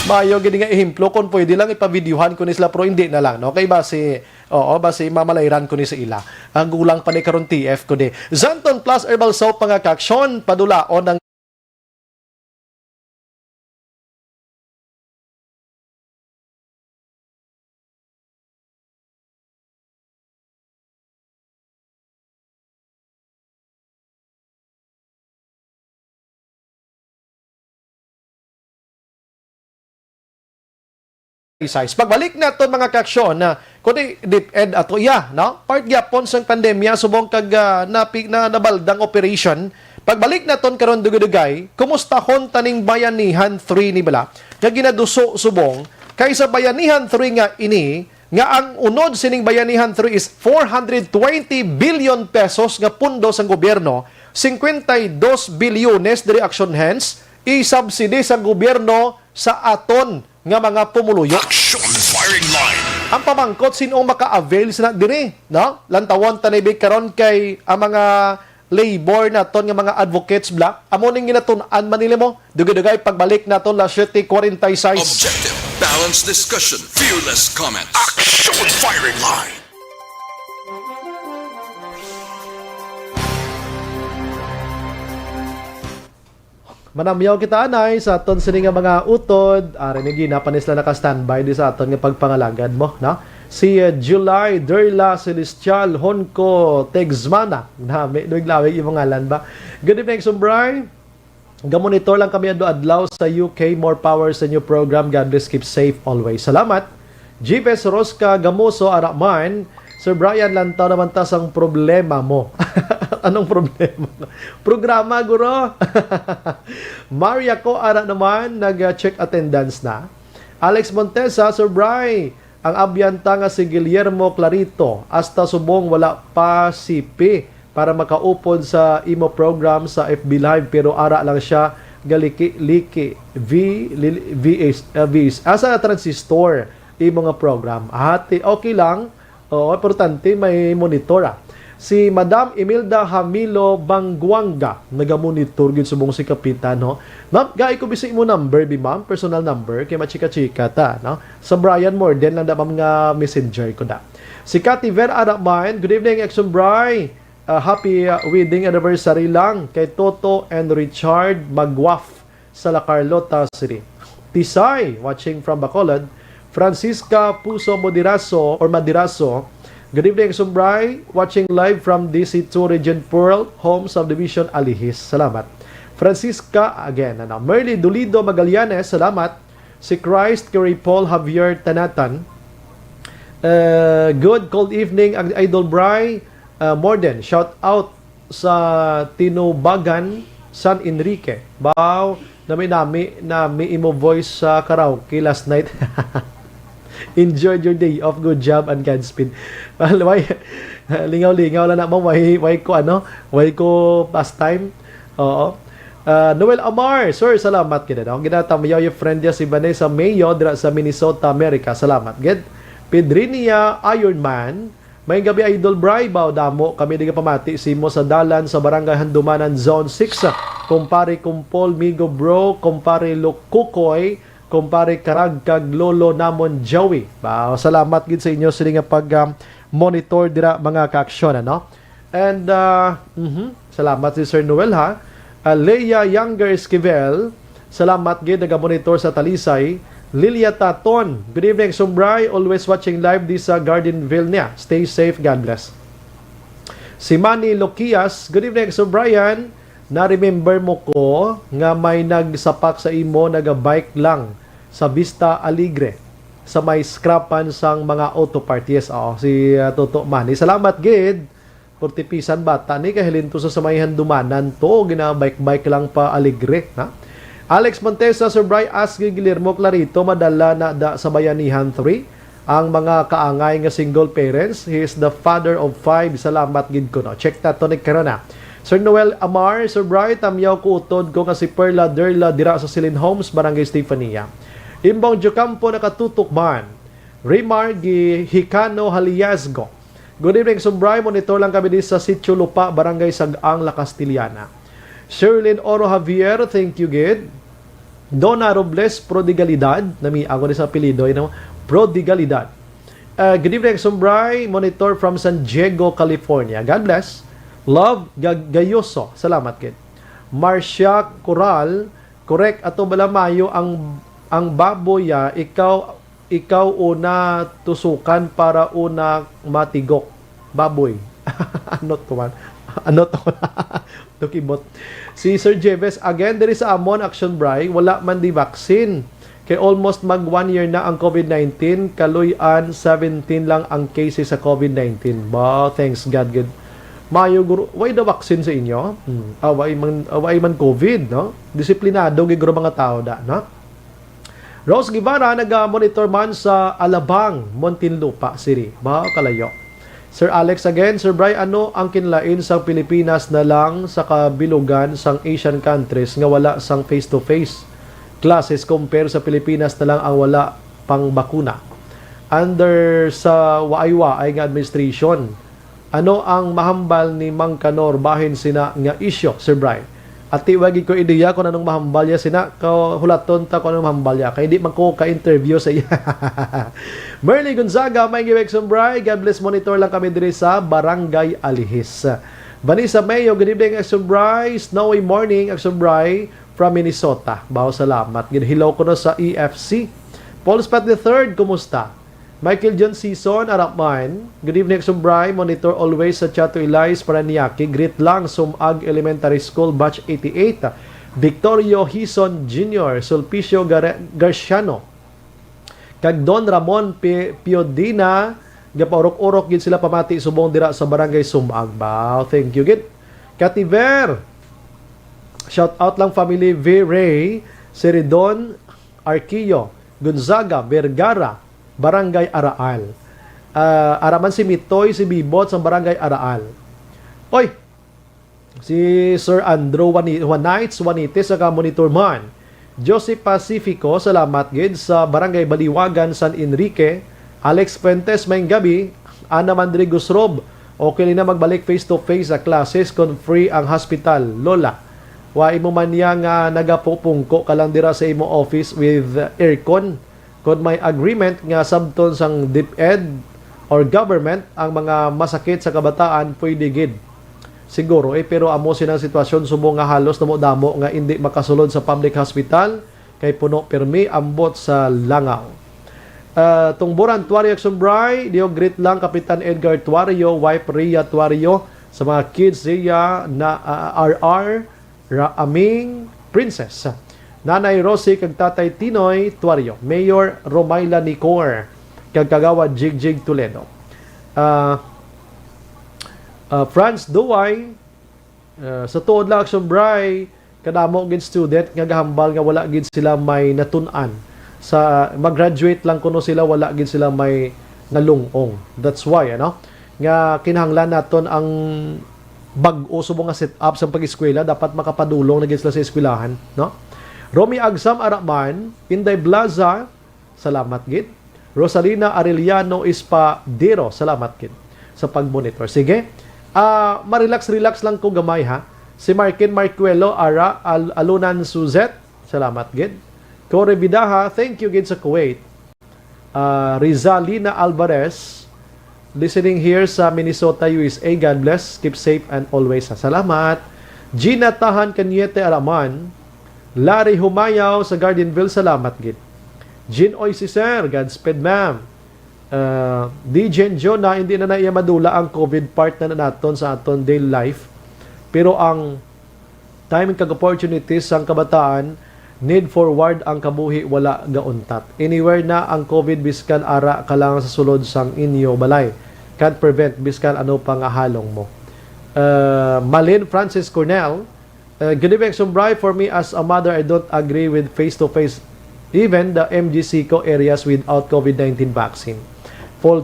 Mayo gini nga ihimplo kung pwede lang ipavideohan ko ni sila pero hindi na lang, no? Kay basi mamalayran ko ni sa ila. Ang gulang pa ni karon TF ko di. Zanton Plus Herbal Soap mga ka-aksyon, padulaon ng size. Pagbalik naton mga ka-aksyon na kundi depend ato no? Part gyapon sang pandemya subong kag nabaldang operation. Pagbalik naton karon dugay-dugay, kumustahon taning Bayanihan 3 ni bala. Nga ginaduso subong kaysa Bayanihan 3 nga ini nga ang unod sining Bayanihan 3 is 420 billion pesos nga pundo sang gobyerno, 52 bilyones diri Action Hands i-subsidy sa gobyerno sa aton nga mga pumuluyo. Action Firing Line. Ang pamangkot sinong maka-avail sina diri, no? Lantawon tanibig karon kay ang mga labor naton nga mga advocates black amo ning ginatun-an man nila mo dugay-dugay pagbalik naton la 7:46. Objective, balanced discussion, fearless comments. Action Firing Line. Manamyaw kita anay sa aton sini nga mga utod, renegi na panis la naka-standby di sa aton nga pagpangalagad mo, no? Si July Derla Celestial Honko Tegzmana. Nami duglawig imong ngalan ba? Good evening, Sumbray. Gamonitor lang kami adlaw sa UK. More power sa new program. God bless, keep safe always. Salamat. Jipes Rosca Gamoso Araman. Sir Brian, lantaw naman tas ang problema mo. Anong problema? Programa, guro. Maria ko, ara naman, nag-check attendance na. Alex Montesa, Sir Bri, ang abyanta nga si Guillermo Clarito, hasta subong wala pa si P para makaupod sa imo program sa FB Live, pero ara lang siya galiki-liki asa transistor imo nga program. Ate, okay lang. Importante may monitor. Si Madam Imelda Hamilo Bangguanga nagamonitor gid subong si kapitan, no? Ma'am, gay ko bisi mo number bi ma'am, personal number kay machika-chika ta, no? Sa Brian Morden lang da ma'am nga messenger ko da. Si Cathy Ver Araman, good evening Exxon Bri. Happy wedding anniversary lang kay Toto and Richard Magwaf sa La Carlota City. Tisay watching from Bacolod. Francisca Puso Modiraso or Madiraso. Good evening, Sumbray. Watching live from DC2 Region Pearl, Home Subdivision, Alihis. Salamat. Francisca, again, Merly Dolido Magallanes, salamat. Si Christ, kay Paul Javier Tanatan. Good cold evening, ang Idol Bry. Morden, shout out sa Tinubagan, San Enrique. Bao, nami imo voice sa karaoke last night. Enjoyed your day off. Good job and Godspeed. Lingaw-lingaw lang na mo. Why ko pastime. Oo. Noel Amar, sir, salamat gid daw. Ginatamayaw yung friend niya si Vanessa Mayo dira sa Minnesota, America. Salamat gid. Pedrinia Ironman, may gabi Idol Bry baw damo kami diga pamati simo sa dalan sa Barangay Handumanan Zone 6. Kumpare Kumpol Migo Bro, kumpare Lukukoy, kumpare Karagkag Lolo namon Joey. Baw, salamat gid sa inyo sa nga pag monitor dira mga kaaksyon ano. And salamat si Sir Noel ha. Leia Younger Esquivel, salamat gid naga-monitor sa Talisay. Lilia Taton, good evening Sumbray, always watching live di sa Gardenville niya. Stay safe, God bless. Si Manny Lokias, good evening Sumbrayan. Na-remember mo ko nga may nagsapak sa imo naga-bike lang sa Vista Alegre sa may scrapan sang mga auto parties. Si Toto Manny. Salamat gid. 40 pisan bata ni kahilinto sa samayan dumanan to gina-bike lang pa Alegre ha. Alex Montesa, Sir Bry, ask Guillermo Clarito madala na da sa Bayanihan 3 ang mga kaangay nga single parents. He is the father of 5. Salamat gid ko no. Check ta to ni karona. Sir Noel Amar, Sir Bry, tamyaw ko utod ko nga si Perla Derla dira sa Silin Homes, Barangay Stefania. Imbong Jocampo nakatutok man. Rimar Hicano Haliasgo. Good evening, Sumbray. Monitor lang kami sa Sitio Lupa, Barangay Sagaang, La Castillana. Sherlyn Oro Javier, thank you, Gid. Donna Robles, Prodigalidad. Nami ako ni sa apelido, Prodigalidad. Good evening, Sumbray. Monitor from San Diego, California. God bless. Love Gayoso. Salamat, Gid. Marcia Coral, correct. Ato bala mayo ang baboy, ikaw una tusukan para una matigok. Baboy. Ano to man? Ano to? Tukibot. Si Sir Jeves, again, there is a Amon Action Bry. Wala man di vaccine. Kay almost mag 1 year na ang COVID-19. Kaluyan, 17 lang ang cases sa COVID-19. Ba, thanks God. Good. Mayo, guru, why the vaccine sa inyo? Away man COVID, no? Disiplinado, giguro mga tao da, no? Rose Guevara, nag-monitor man sa Alabang, Muntinlupa City. Ba, kalayo. Sir Alex again, Sir Bry, ano ang kinlain sa Pilipinas na lang sa kabilugan sang Asian countries nga wala sang face-to-face classes compare sa Pilipinas na lang ang wala pang bakuna? Under sa waay-waay nga administration, ano ang mahambal ni Mang Kanor bahin sina nga isyo, Sir Bry? At tiwagi ko ideya kung anong mahambalya sina, kahulaton ta kung anong mahambalya. Kaya hindi man ko ka-interview sa iya. Merly Gonzaga, may giwek Sumbray. God bless, monitor lang kami diri sa Barangay Alihis. Vanessa Mayo, good evening, Sumbray. Snowy morning, Sumbray from Minnesota. Bao salamat. Ginhilaw ko na sa EFC. Paul Spat III, kumusta? Michael John Season, Arapman. Good evening, Sumbray. Monitor always sa Chato Elias, Paranaque. Greet lang, Sumag Elementary School, Batch 88. Victorio Hison Jr., Sulpicio Garciano. Kag Don Ramon Piodina. Gapaurok-urok gid sila pamati subong dira sa Barangay Sumag. Wow, thank you, gid. Kativer. Shout out lang family V. Ray, Seridon, Arquillo, Gonzaga, Vergara, Barangay Araal. Araman si Mitoy, si Bibot sa Barangay Araal. Oy, si Sir Andrew Juanites sa monitor man. Joseph Pacifico, salamat gid sa Barangay Baliwagan, San Enrique. Alex Fuentes, may gabi. Ana Mandrigos Rob, okay na magbalik face-to-face sa classes kung free ang hospital. Lola, wa imo man niya nga nagapupungko ka lang dira sa imo office with aircon. Kung may agreement nga sabton sang DepEd or government ang mga masakit sa kabataan, pwede gid. Siguro pero amo sinang sitwasyon sumo nga halos damo nga hindi makasulod sa public hospital kay puno permi ambot sa langaw. Tungburan Tuario Sumbray, dio greet lang Kapitan Edgar Tuario, wife Ria Tuario, sa mga kids Ria na RR, Aming Princess, Nanay Rosie kag Tatay Tinoy Tuario, Mayor Romayla Nicor kag Kagawad Jigjig Toledo, Franz Duway, sa tuod lang Action Bray, kadamo gid student nga gahambal nga wala gid sila may natun-an sa mag-graduate lang kuno sila, wala gid sila may nalungong. That's why nga kinahanglan naton ang bag-o subong nga set up sa pag-eskwela, dapat makapadulong na gid sila sa eskwelahan, no? Romy Agsam Araman, Inday Blaza, salamat gid. Rosalina Arellano Espadero, salamat gid sa pag-monitor. Sige, ma-relax lang ko gamay ha. Si Markin Marcuelo Ara Alunan Suzet, salamat gid. Corey Bidaha, thank you gid sa Kuwait. Rizalina Alvarez, listening here sa Minnesota, USA. God bless, keep safe and always. Salamat. Gina Tahan Kanyete Araman, Larry Humayaw sa Gardenville, salamat gid. Jean Oisiser, Godspeed ma'am. DJ Jonah, hindi na iya madula ang COVID part na naton sa aton daily life. Pero ang time kag opportunities ang kabataan, need forward ang kabuhi, wala gauntat. Anywhere na ang COVID, biskan ara ka lang sa sulod sang inyo balay. Can't prevent biskan ano pang ahalong mo. Malin Francis Cornell, good evening, Sumbray. For me as a mother, I don't agree with face-to-face, even the MGC areas without COVID-19 vaccine. For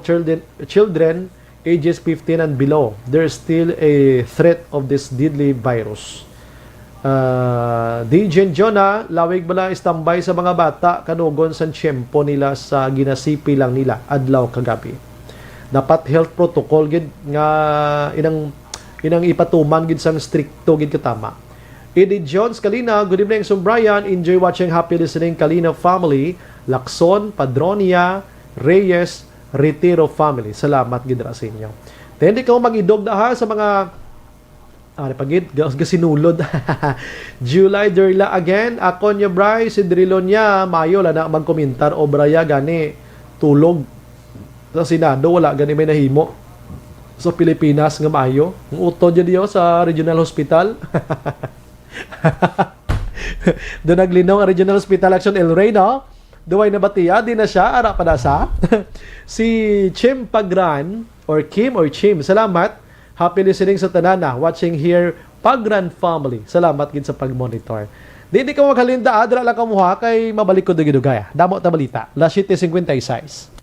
children ages 15 and below, there's still a threat of this deadly virus. DJ Jonah, lawig bala istambay sa mga bata kanugon sa tiyempo nila sa ginasipi lang nila adlaw kagabi. Dapat health protocol gid nga inang ipatuman gid sang stricto gid katama. Eddie Jones Kalina, good evening Sumbrayan, enjoy watching, happy listening Kalina family, Lacson, Padronia, Reyes, Retiro family. Salamat gid ra sa inyo. Hindi ko magidog da ha sa mga pagid gasinulod. July Derla again, ako niya Bry, si Drilon niya mayo la na magkomentar o Braya gani tulog sa Senado, wala gani may nahimo sa Pilipinas nga mayo. Ang uto niya sa Regional Hospital. Doon naglinaw ang Regional Hospital Action El Rey, no? Duway na batiya, di na siya, ara pa na sa. Si Chim Pagran, or Kim or Chim, salamat. Happy listening sa tanana, watching here, Pagran family. Salamat gid sa pag-monitor. Di ka maghalinda, adra lang kamuha, kay mabalik ko dugay-dugay. Damo ta balita, La 7:56.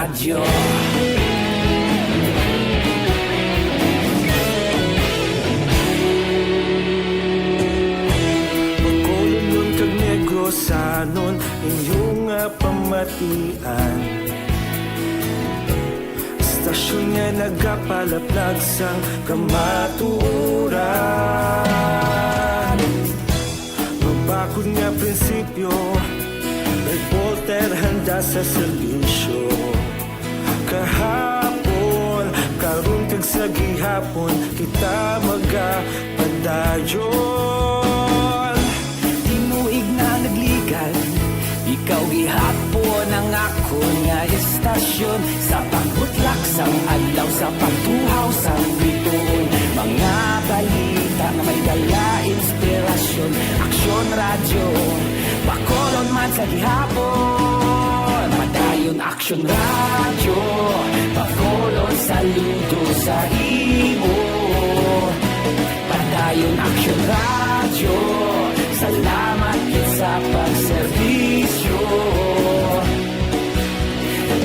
Radyo. Pagkulunyon kag negrosanon inyong pamatian. Istasyon nga nagapalaplag sang kamaturan. Magbakod nga prinsipyo, reporter handa sa serbisyo. Kahapon, karun kag sa gihapon, kita magapadayon. Tinuig na nagligal, ikaw gihapon ang ako nga istasyon. Sa pagbutlak sang adlaw, sa pagtuhaw sang bituon. Mga balita na may dala inspirasyon. Aksyon radyo, Bacolod man sa gihapon. Padayon Aksyon radyo, Bacolod saludo sa imo. Padayon Aksyon radyo, salamat gid sa pagserbisyo.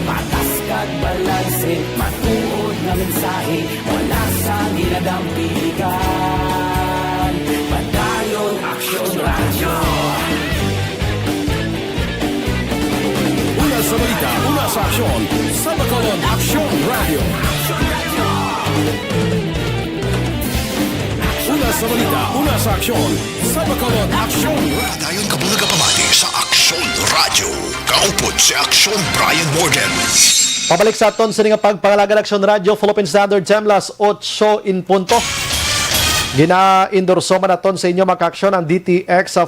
Patas kag balanse, matuod na mensahe, wala sa ginadampigan. Padayon Aksyon radyo. Una sa balita, una sa aksyon, sa Bacolod Aksyon Radio. Una sa balita, una sa aksyon, sa Bacolod Aksyon Radio. Padayon kabulaga pamati sa Aksyon Radio. Kaupod si Aksyon Brian Morgan. Pabalik sa aton sa nga pagpangalagan Aksyon Radio, Philippine Standard Time, las 8 in punto. Gina-endorso man aton sa inyo maka-aksyon ang DTX sa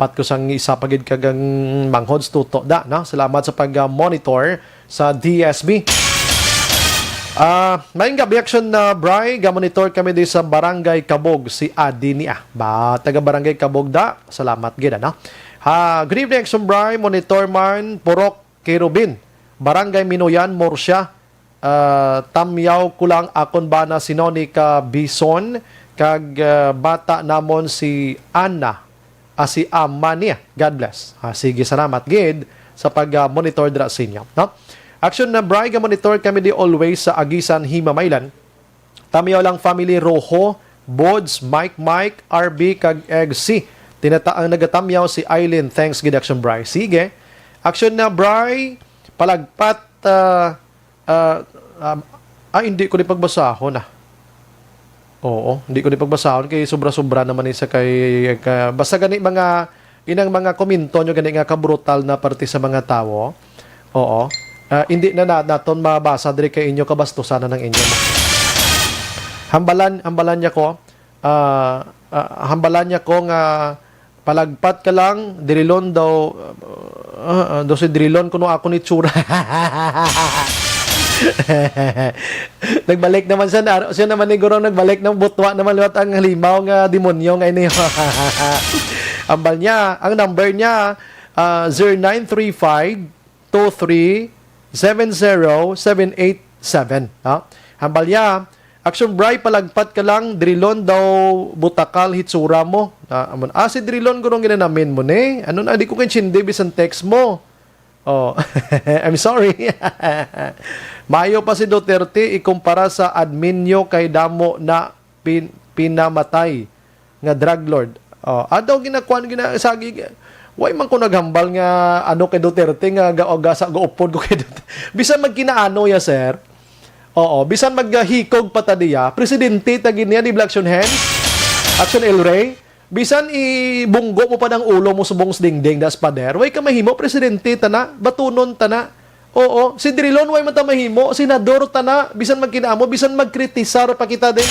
pat ko sang isa pagid kagang manghods tuto da no. Salamat sa pag-monitor sa DSB. Maayong gabi action na Bri, ga-monitor kami di sa Barangay Kabog si Adi niya. Ba taga Barangay Kabog da. Salamat gid no. Good evening action Bri, monitor man Purok Kirubin. Barangay Minoyan, Morsya. Tamyaw ko lang akon ba na sinoni ka Bison kag bata namon si Anna. Si ama niya. God bless. Sige, salamat gid sa pag-monitor dra sa inyo. No? Action na Bri, monitor kami di always sa Agisan, Himamaylan. Tamiyaw lang family Rojo, Bods, Mike, RB, kag Egg-C. Tinataang nagatamyaw si Eileen. Thanks gid Action Bri. Sige. Action na Bri, palagpat hindi ko ni pagbasahon Oo, hindi ko ni pagbasahon kay sobra-sobra naman isa kay basta gani mga inang mga komento nyo gani nga ka-brutal na parte sa mga tao. Oo. Hindi na naton mabasa diri kay inyo kabastusan ng inyo. Hambalan niya ko nga palagpat ka lang dirilon daw do si dirilon kuno ako ni tsura. Nagbalik naman siya naman ni Guro nagbalik ng butwa naman liwat ang halimaw nga demonyo nga ini. Ambal niya, ang number niya 0935-23-70787. Ambal niya, Action Bri, palagpat ka lang, drilon daw butakal hitsura mo. Si drilon gurong ginanamin mo ni. Ano na, di ko kinchindi bisan text mo. Oh, I'm sorry. Mayo pa si Duterte ikumpara sa admin nyo kay damo na pinamatay nga drug lord. Oh, adaw ginakuan ginasagi. Way man ko naghambal nga ano kay Duterte nga gaoga sa goupod ko kay Duterte. Bisan magkinaano ya sir. Oo, bisan maghikog patadiya, presidente tagin niya ni Action Hands. Action El Rey. Bisan ibunggo mo pa ng ulo mo subong dingding das pader, way ka mahimo presidente tana, batunon tana. Oo, si Drilon way man ta mahimo, senador tana, bisan magkinaamo, bisan magkritisar pa kita din.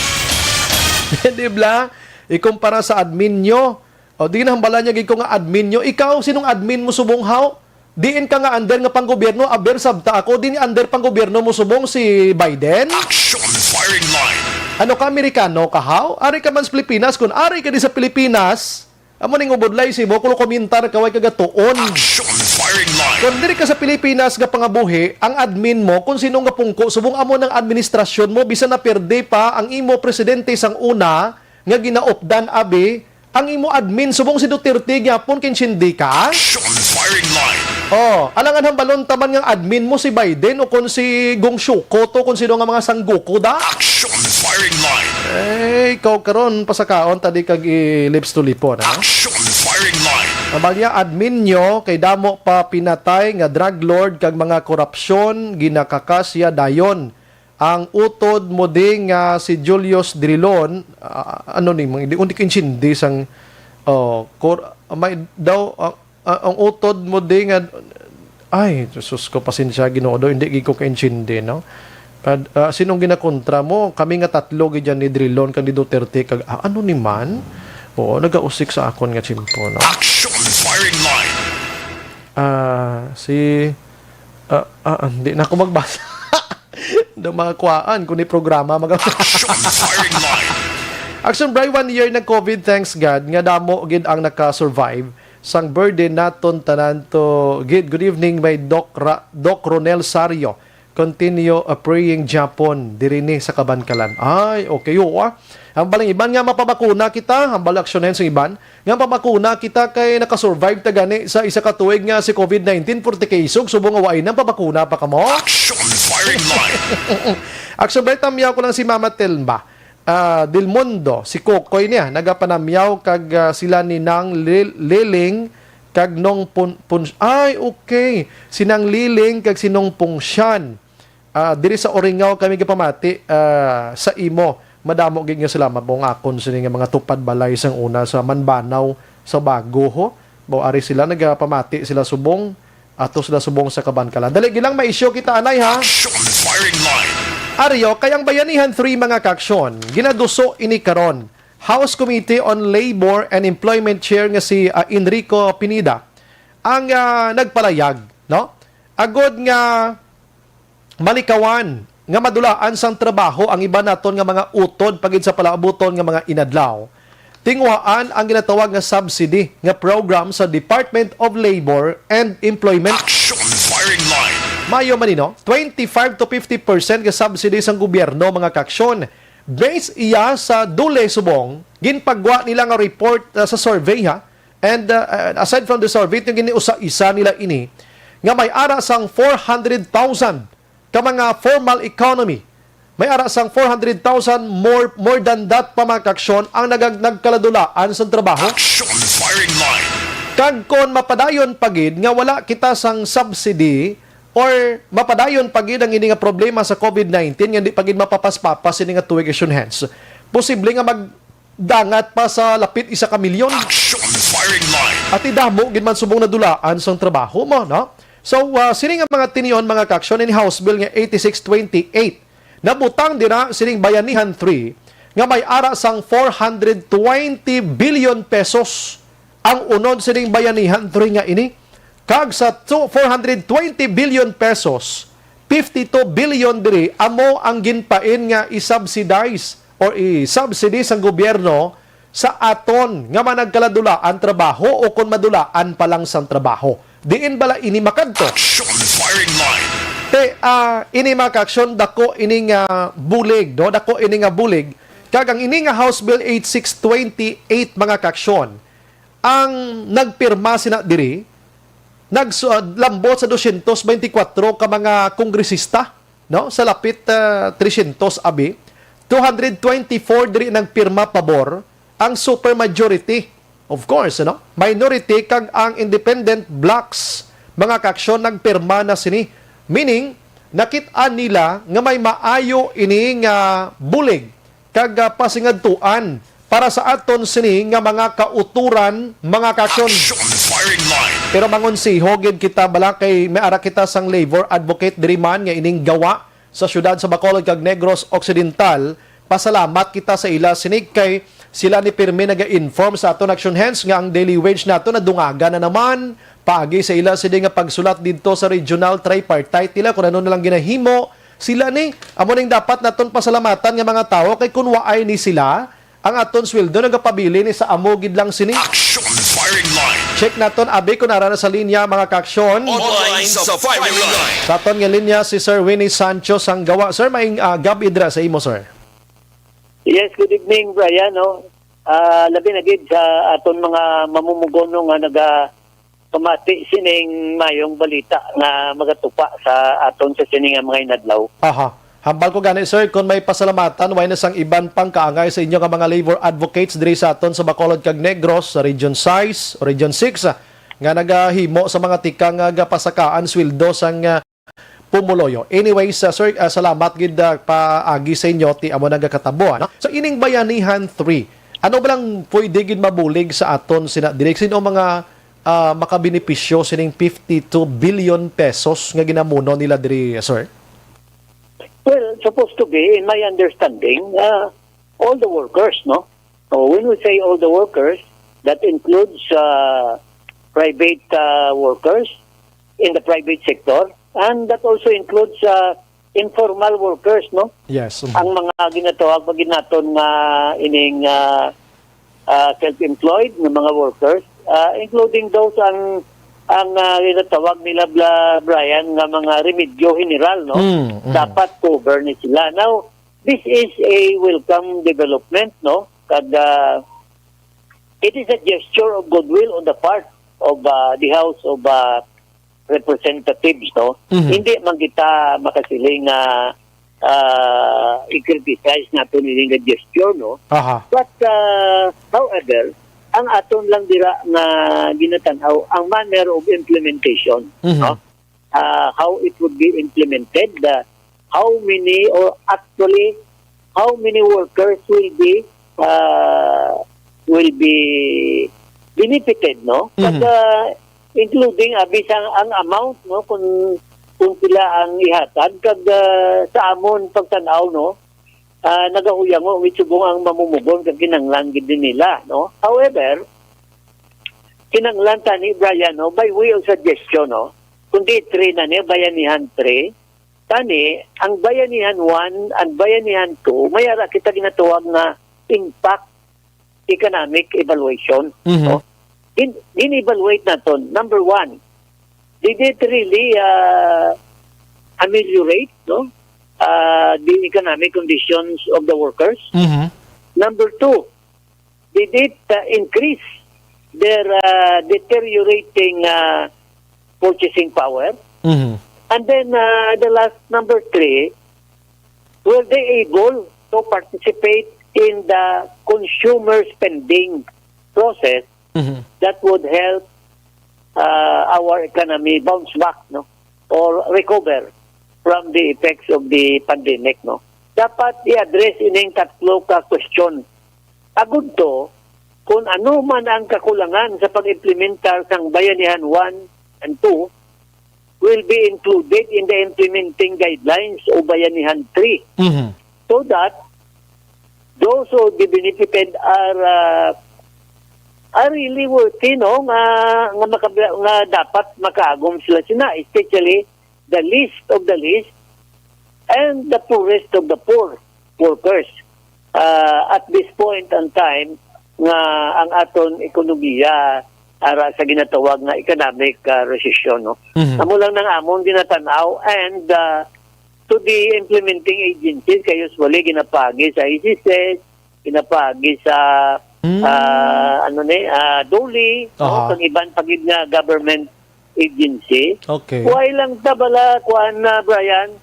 Di ba? Ikumpara sa admin nyo. O di na hambala niya ko nga admin nyo. Ikaw, sinong admin mo subong how? Diin ka nga under nga panggobyerno, aber sabta ako, din under panggobyerno mo subong si Biden? Action firing line. Ano ka, Amerikano ka how? Ari ka man sa Pilipinas, kung ari ka di sa Pilipinas, amo ning ubodlay si mo, kung komentar ka, way kagatuon. Action firing line. Kung diri ka sa Pilipinas nga pangabuhi, ang admin mo, kung sino nga pungko, subong amo ng administrasyon mo, bisan na perde pa, ang imo presidente sang una, nga ginaopdan abi, ang imo admin, subong si Duterte, gyapon kinsindi ka? Action firing line. Oh, alangan hambalon taman nga admin mo si Biden o kung si Gong Shuko to, kung sino nga mga sangguko da? Action firing line. Ikaw karon pasakaon tadi kag lips to lipon, ano? Action firing line. Abalya admin nyo kay damo pa pinatay nga drug lord kag mga korupsyon ginakakasya dayon. Ang utod mo ding si Julius Drilon, ano ni mga hindi kinsindi sang may daw ang utod mo ding ay Jesus ko pasensya Ginoo hindi gi ko kaintindi no. Sinong ginakontra mo? Kami nga tatlo gidyan ni Drilon kag ni Duterte kag ano ni man? Oo, nagausik sa akon nga chimpo no. Action firing line. Hindi na ako magbasa. Daw mga kuhaan kung ni programa Action firing line. Action Bray 1 year na COVID, thanks God nga damo gid ang naka-survive sang burden naton tanan to gid. Good evening may Doc Ronel Sario. Continue praying Japon dirini sa Kabankalan. Ay, okay yo Ang balang iban nga mapabakuna kita, ang balang aksyonen sa iban, nga mapabakuna kita kay nakasurvive ta gani sa isa ka tuig nga si COVID-19 40 kaisog subong awain nang pabakuna pa kamo. Action firing line. Action Bray tamyaw ko lang si Mama Telma. Del Mundo, si Kokoy niya, nagapanamyaw kag sila ni Nang Liling kag nong ay, okay. Sinang Liling kag sinong Pungsyan. Diri sa Oringaw kami gapamati sa imo. Madamo gid nga salamat mo nga akon sini nga mga tupad balay sang una sa Manbanaw sa Bago ho. Ari sila nagapamati sila subong ato sila subong sa Kabankalan. Dali gilang ma-issue kita anay ha. Action firing line. Aryo, kayang bayanihan 3 mga kaksyon, ginaduso ini karon. House Committee on Labor and Employment Chair nga si Enrico Pineda ang nagpalayag, no? Agod nga malikawan nga madulaan sang trabaho ang iba naton nga mga utod pagid sa palaabuton nga mga inadlaw. Tingwaan ang ginatawag nga subsidy nga program sa Department of Labor and Employment. Action firing line. Mayo manino, 25 to 50% nga subsidy sang gobyerno mga kaksyon. Based iya sa dule subong, ginpagwa nila nga report sa survey ha. And aside from the survey, yung giniusa-isa nila ini, nga may ara sang 400,000 ka mga formal economy. May ara sang 400,000 more than that pa mga kaksyon ang nagkaladulaan sa trabaho. Action firing line. Kag kon mapadayon pagid nga wala kita sang subsidy or mapadayon pagid ang ini nga problema sa COVID-19 nga di pagid mapapaspapas ini nga tuition hands. Posible nga magdangat pa sa lapit 1 ka milyon. Action firing line. At idamo gid man subong nadulaan sa trabaho mo, no? So sini nga mga tinion mga kaksyon in House Bill nga 8628 nabutang dira sining bayanihan 3 nga may ara sang 420 billion pesos ang unod sining bayanihan 3 nga ini. Kag sa 420 billion pesos, 52 billion diri amo ang ginpain nga i-subsidize or i-subsidy sang gobyerno sa aton nga managkaladulaan trabaho o kung madulaan pa lang sang trabaho. Diin bala ini makadto. Action firing line. Ini mga kaksyon dako ini nga bulig, no? Dako ini nga bulig. Kag ang ini nga House Bill 8628 mga kaksyon ang nagpirma sina diri naglambot sa 224 ka mga kongresista, no? Sa lapit 300 abi. 224 diri nagpirma pabor, ang supermajority, of course, no? Minority kag ang independent blocks mga kaksyon nagpirma na sini. Meaning, nakit-an nila nga may maayo ini nga bulig kag pasingadtuan para sa aton sini nga mga kauturan mga kaksyon. Firing line. Pero mangon si hogid kita bala kay may ara kita sang labor advocate diri man nga ining gawa sa syudad sa Bacolod kag Negros Occidental pasalamat kita sa ila sinig kay sila ni Pirmi naga-inform sa aton action hands nga ang daily wage nato na dungaga na naman paagi sa ila sila nga pagsulat dito sa regional tripartite nila kung ano na lang ginahimo sila ni amo ning dapat naton pasalamatan nga mga tao kay kun waay ni sila ang aton sweldo nagapabili ni sa amo gid lang sini. Action Firing Line. Check naton abi kun ara na sa linya mga kaaksyon. Online sa firing line. Sa aton nga linya si Sir Winnie Sancho Sanggawa. Sir, maing gab idra sa imo, sir. Yes, good evening, Brian. No? Labi na gid sa aton mga mamumugono nga naga pamati sining mayong balita nga magatupa sa aton sa sining nga mga inadlaw. Aha. Hambal ko gani, sir, kung may pasalamatan, way na sang iban pang kaangay sa inyo nga mga labor advocates diri sa aton sa Bacolod kag Negros, sa Region 6, Region 6, nga nagahimo sa mga tikang nga pasakaan sweldo sang pumuloyo. Anyways, sir, salamat gid paagi sa inyo ti amo nagakatabo. No? So ining bayanihan 3, ano ba lang pwede gid mabulig sa aton sina direk sino mga makabenepisyo sining 52 billion pesos nga ginamuno nila diri, sir? Well, supposed to be, in my understanding, all the workers, no? So when we say all the workers, that includes private workers in the private sector, and that also includes informal workers, no? Yes. Ang mga ginatawag pag naton nga ining self-employed na mga workers, including those ang ginatawag nila Brian nga mga remedyo general, no? Dapat cover ni sila. Now, this is a welcome development, no? Kada it is a gesture of goodwill on the part of the House of Representatives, no? Hindi man kita makasiling i-criticize natin yung gesture, no? But however, ang aton lang dira nga ginatanaw ang manner of implementation, no? How it would be implemented, how many workers will be benefited, no? But including bisang ang amount, no, kung sila ang ihatag kag sa amon pagtanaw, no, nagahuyang mo subong ang mamumugon kag kinanglan gid nila, no. However, kinanglan tani Brian, no, by way of suggestion, no, kundi 3 na ni bayanihan 3 tani ang bayanihan 1 and bayanihan 2 mayara kita ginatawag na impact economic evaluation, no. In-evaluate naton, number 1, did it really ameliorate, no, the economic conditions of the workers? Number 2, did it increase their deteriorating purchasing power? And then the last, number 3, were they able to participate in the consumer spending process that would help our economy bounce back, no, or recover from the effects of the pandemic, no. Dapat i-address ining tatlo ka question. Agud to, kung ano man ang kakulangan sa pag-implementar sang bayanihan 1 and 2 will be included in the implementing guidelines o bayanihan 3. So that those who be benefited are really worthy, no, nga dapat makaagom sila, especially the least of the least and the poorest of the poor workers at this point in time nga ang aton ekonomiya ara sa ginatawag nga economic recession, no. Amo lang nang amon ginatanaw, and to the implementing agencies kay usually ginapagi sa ECCS, ginapagi sa DOLE, no, kang iban pagid nga government agency. Okay. Why lang tabala kuan na Brian?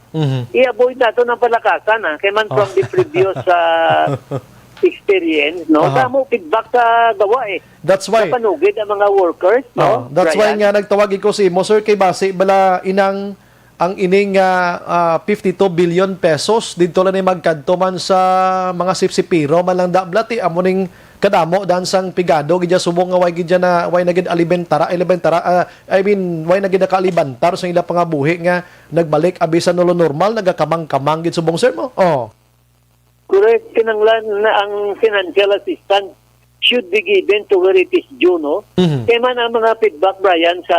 I-avoid nato ng palakasan, kay man from the previous experience, no. Damo feedback sa gawa That's why panugid ang mga workers, no. That's Brian. why nga nagtawag ko si mo, sir, kay base bala inang ang ining 52 billion pesos dito lang ni magkadto man sa mga sipsipiro man lang dablati amo ning kadamo dan sang pigado gidya subong nga way gidya na way na gid alibentara I mean way na gid kalibantar sa ila pangabuhi nga nagbalik abi sa nulo normal nagakamang-kamang gid subong, sir mo. correct. Kinanglan na ang financial assistance should be given to where it is due, no? Kaya man ang mga feedback, Brian, sa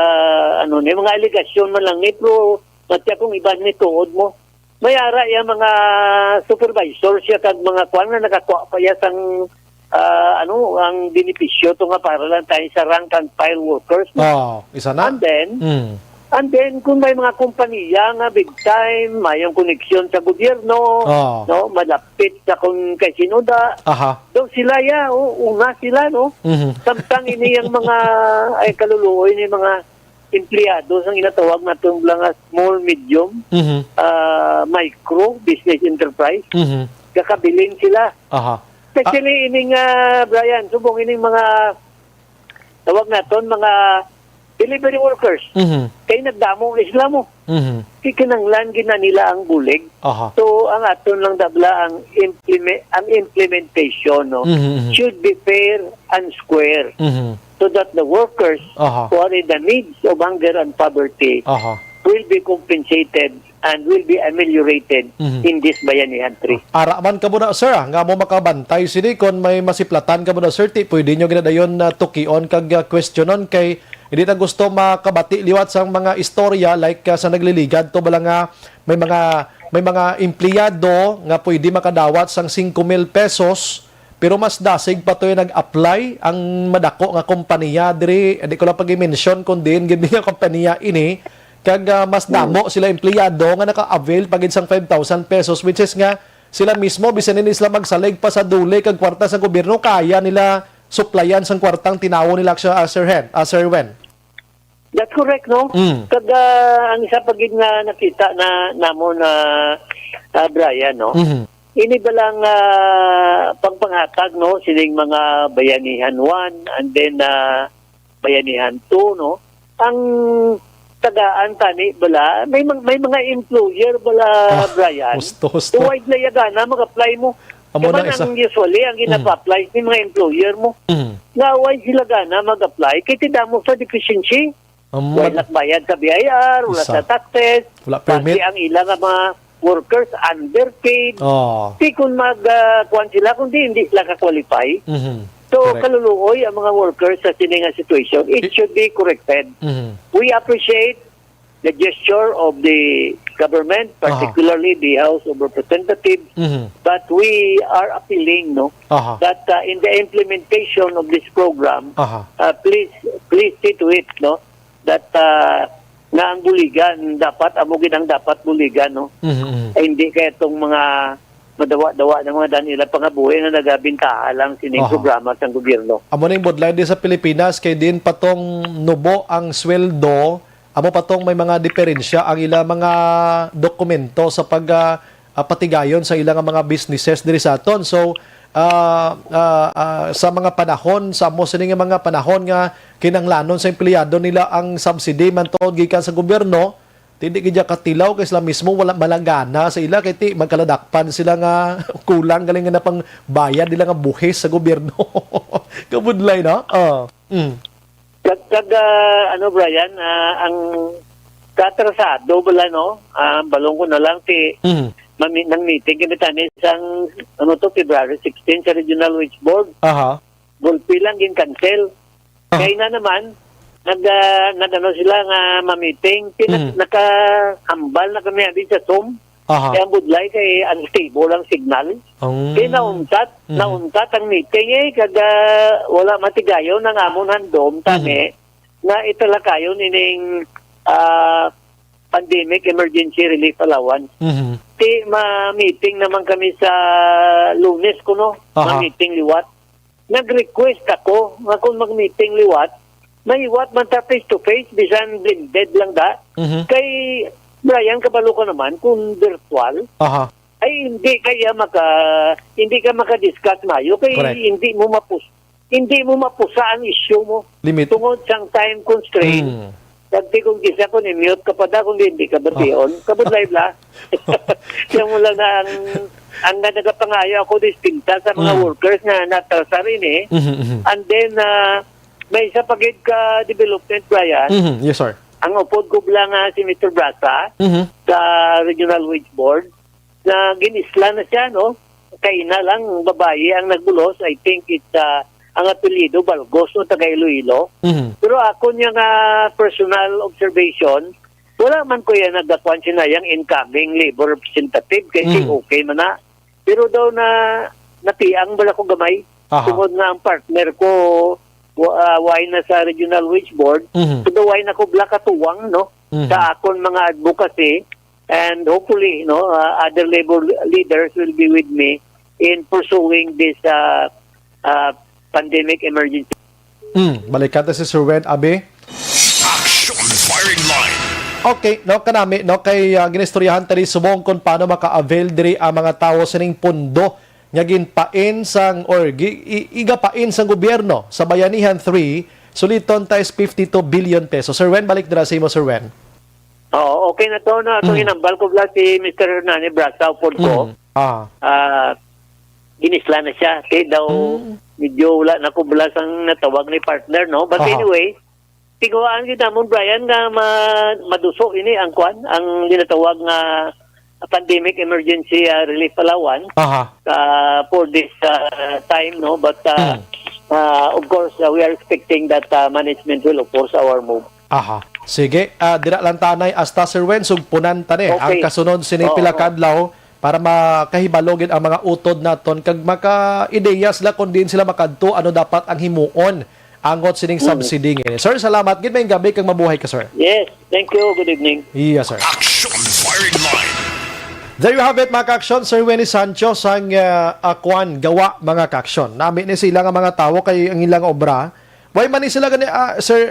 mga aligasyon man lang pero matya kung iba ni tuod mo. Mayara yung mga supervisor siya kag mga kwan na nakakuha pa ya sang ang benepisyo to nga para lang tayo sa rank and file workers. No? Isa na. And then kung may mga kompanya nga big time, mayong koneksyon sa gobyerno, no, malapit sa kung kay sinoda. Do sila una sila, no. Samtang ini yung mga kaluluoy ni mga empleyado ang inatawag natong mga small, medium, micro business enterprise. Kakabilin sila. Especially ining Brian, subong ining mga tawag naton mga delivery workers. Kaya nagdamo sila mo. Kikinanglan gina nila ang bulig. So ang aton lang dabla ang implementation, no, should be fair and square. So that the workers who are in the needs of hunger and poverty will be compensated and will be ameliorated in this Bayanihan 3. Araman ka muna, sir, nga mo makabantay sini kon may masiplatan ka muna, sir, pwede nyo ginadayon na tukion kag questionon kay hindi na gusto makabati liwat sa mga istorya like sa nagliligad to bala nga may mga empleyado nga pwede makadawat sang 5,000 pesos pero mas dasig pa to yung nag-apply ang madako nga kompanya diri, hindi ko lang pag-mention kung din gindi nga kompanya ini kag mas damo sila empleyado nga naka-avail pagid sang 5,000 pesos which is nga sila mismo bisan nila sila magsalig pa sa duli kag kwarta sa gobyerno kaya nila supplyan sang kwartang tinawo nila sa Sir Wen. That's correct, no? Kag ang isa pagid nga nakita na namo na Brian, no? Ini ba lang pagpanghatag, no, sining mga Bayanihan 1 and then Bayanihan 2, no? Ang tagaan tani bala may mga employer bala Brian. Husto. Tuwid layaga na mag-apply mo. Kaya ang usually ang ginapa-apply ni mga employer mo. Naway sila gana mag-apply kaya tidamo sa deficiency. Wala bayad sa BIR, wala sa taxes, wala permit. Kasi ang ilang mga workers underpaid. Di kung mag-kuhan sila, kundi hindi sila ka-qualify. So, kaluluoy ang mga workers sa siningang situation, it should be corrected. We appreciate the gesture of the government, particularly the House of Representatives, but we are appealing, no, that in the implementation of this program, please see to it, no, that na ang buligan dapat amugin ang dapat buligan, no. Ay hindi kaya itong mga madawa-dawa ng mga danila pangabuhi na nagabintaha lang sining programa sa gobyerno. Amo ning bodline din sa Pilipinas kay din patong nubo ang sweldo, amo patong may mga diferensya ang ilang mga dokumento sa patigayon sa ilang mga businesses diri sa aton. So sa mga panahon sa amo sining mga panahon nga kinanglanon sa empleyado nila ang subsidy man tuod gikan sa gobyerno, hindi kaya katilaw kay sila mismo wala malagana sa ila kay ti magkaladakpan sila nga kulang galing nga pang bayad nila nga buhis sa gobyerno. Kabudlay, no? Brian, ang katrasado bala, no? Balong ko na lang ti nang meeting kami tani isang February 16 sa Regional Wage Board. Bulpi lang gin-cancel. Kaya na naman nagano sila nga ma-meeting, nakahambal na kami abi sa Zoom. Kaya ang budlay kay unstable ang signal. Kaya nauntat ang meeting kada wala matigayon ng amon handom tani na italakayon ining pandemic emergency relief allowance. Ti ma-meeting naman kami sa Lunes kuno, ma-meeting liwat. Nag-request ako nga kung mag-meeting liwat, maiwat man ta face-to-face, bisan blended lang da. Kay Brian, kabalo ko naman, kung virtual, ay hindi ka maka-discuss mayo, kay hindi mo mapusa ang issue mo. Limit. Tungod sang time constraint. Dagdi kung gisa ko, ni-mute ka pa da, kung hindi ka batiyon. Kabudlay bla. Kaya mo lang na ang nagpangayo ako distinta sa mga workers na natrasa rin And then, may isa pagid ka development, Brian. Yes, sir. Ang upod ko lang si Mr. Brasa sa Regional Wage Board na ginisla na siya, no? kaina lang babae ang nagbulos. I think it's ang apelyido Balgos o taga Iloilo. Pero ako niya nga personal observation, wala man ko yan nagdakuan sinayang incoming labor representative kasi okay man na. Pero daw na napiang bala ko gamay. Tungod nga ang partner ko why na sa Regional Wage Board, so daw why na ko bala katuwang no sa akon mga advocacy, and hopefully other labor leaders will be with me in pursuing this pandemic emergency. Balikan ta si Sir Wen Abe. Action Firing Line. Okay, no kanami no kay ginistoryahan tani subong kung paano maka-avail diri ang mga tawo sining pundo nga ginpain sang or igapain sang gobyerno sa Bayanihan 3 suliton tais 52 billion pesos. Sir Wen, balik dira sa imo, Sir Wen. Oo, okay na to na itong inambal ko bla si Mr. Hernani Brasa po ko. Ginisla na siya. Kaya daw medyo wala na ko bla sang natawag ni partner, no? But anyway, tiguan kita mo, Brian, nga maduso ini ang kwan, ang linatawag nga pandemic emergency relief allowance for this time, no? But of course, we are expecting that management will oppose our move. Sige, dira lang tanay hasta Sir Wen sugpunan tani ang kasunod sini pila kadlaw para makahibalogin ang mga utod naton kag maka-ideya sila kung din sila makadto ano dapat ang himuon angot sining subsidy ngini. Sir, salamat gid may gabi kag mabuhay ka, sir. Yes, thank you. Good evening. Yes, sir. Action Firing Line. There you have it, mga ka-aksyon. Sir Wenny Sancho sang akuan gawa mga ka-aksyon. Nami ni sila nga mga tawo kay ang ilang obra. Why man ni sila gani Sir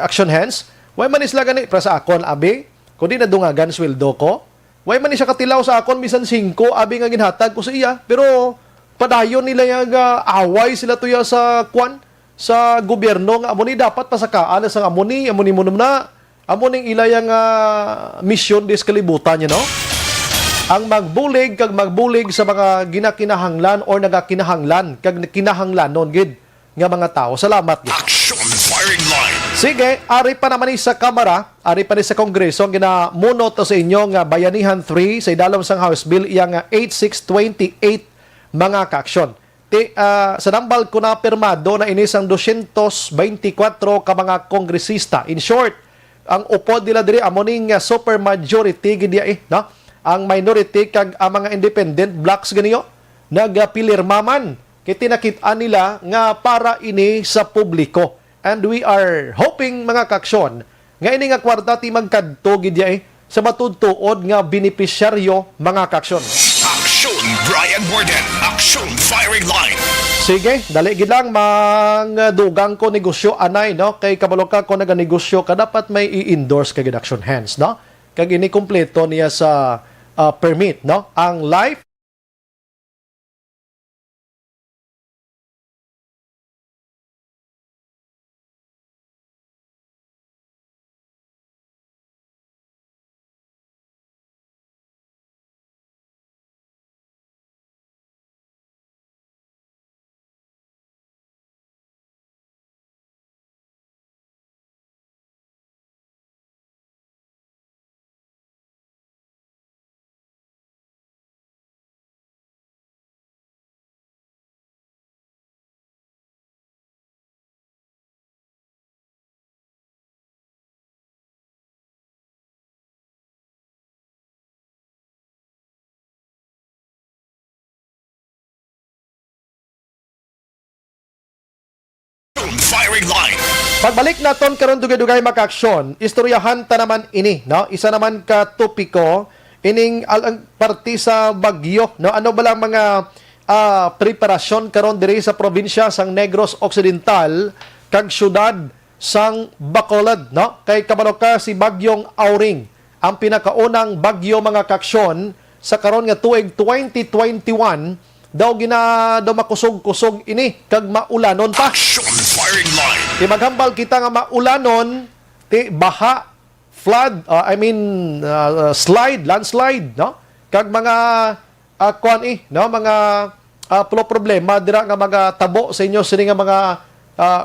Action Hands? Why man ni sila gani para sa akon abi? Kundi nadungagan sweldo ko. Why man ni siya katilaw sa akon bisan 5 abi nga ginhatag ko sa iya. Pero padayon nila yung away sila tuya sa kwan sa gobyerno nga amo ni dapat pasakaan sa amo ni munum na amo ning ilayang mission dis kalibutan no. Ang magbulig kag magbulig sa mga ginakinahanglan or nagakinahanglan kag kinahanglanon gid nga mga tao. Salamat gid. Action Firing Line. Sige, ari pa naman ni sa Kamara, ari pa ni sa Kongreso ang ginamuno to sa inyo nga Bayanihan 3 sa idalom sang House Bill iyang 8628 mga ka-aksyon. Sa nambal ko na pirmado na inis ang 224 ka mga kongresista. In short, ang upod nila diri amo ning super majority gid no? Ang minority kag ang mga independent blocks ganiyo nagapilirmaman kay tinakit-an nila nga para ini sa publiko. And we are hoping mga kaksyon nga ini nga kwarta ti magkadto gid sa matudtuod nga benepisyaryo mga kaksyon. Action Brian Warden. Action Firing Line. Sige, dali gid lang dugang ko negosyo anay no kay kabalo ka ko naganegosyo ka dapat may i-endorse kag Action Hands no. Kag ini kompleto niya sa permit no ang life Firing Line. Pagbalik naton karon dugay-dugay maka-aksyon, istoryahan ta naman ini, no? Isa naman ka topiko ining ang parti sa bagyo, no? Ano ba lang mga preparasyon karon diri sa probinsya sang Negros Occidental kag syudad sang Bacolod, no? Kay kabalo ka si bagyong Auring, ang pinakaunang bagyo mga ka-aksyon sa karon nga tuig 2021 daw daw makusog-kusog ini kag maulanon pa. Action Firing Line. Di maghambal kita nga maulanon, ti baha, flood, slide, landslide, no? Kag mga no, mga problema dira nga mga tabo sa inyo sini nga mga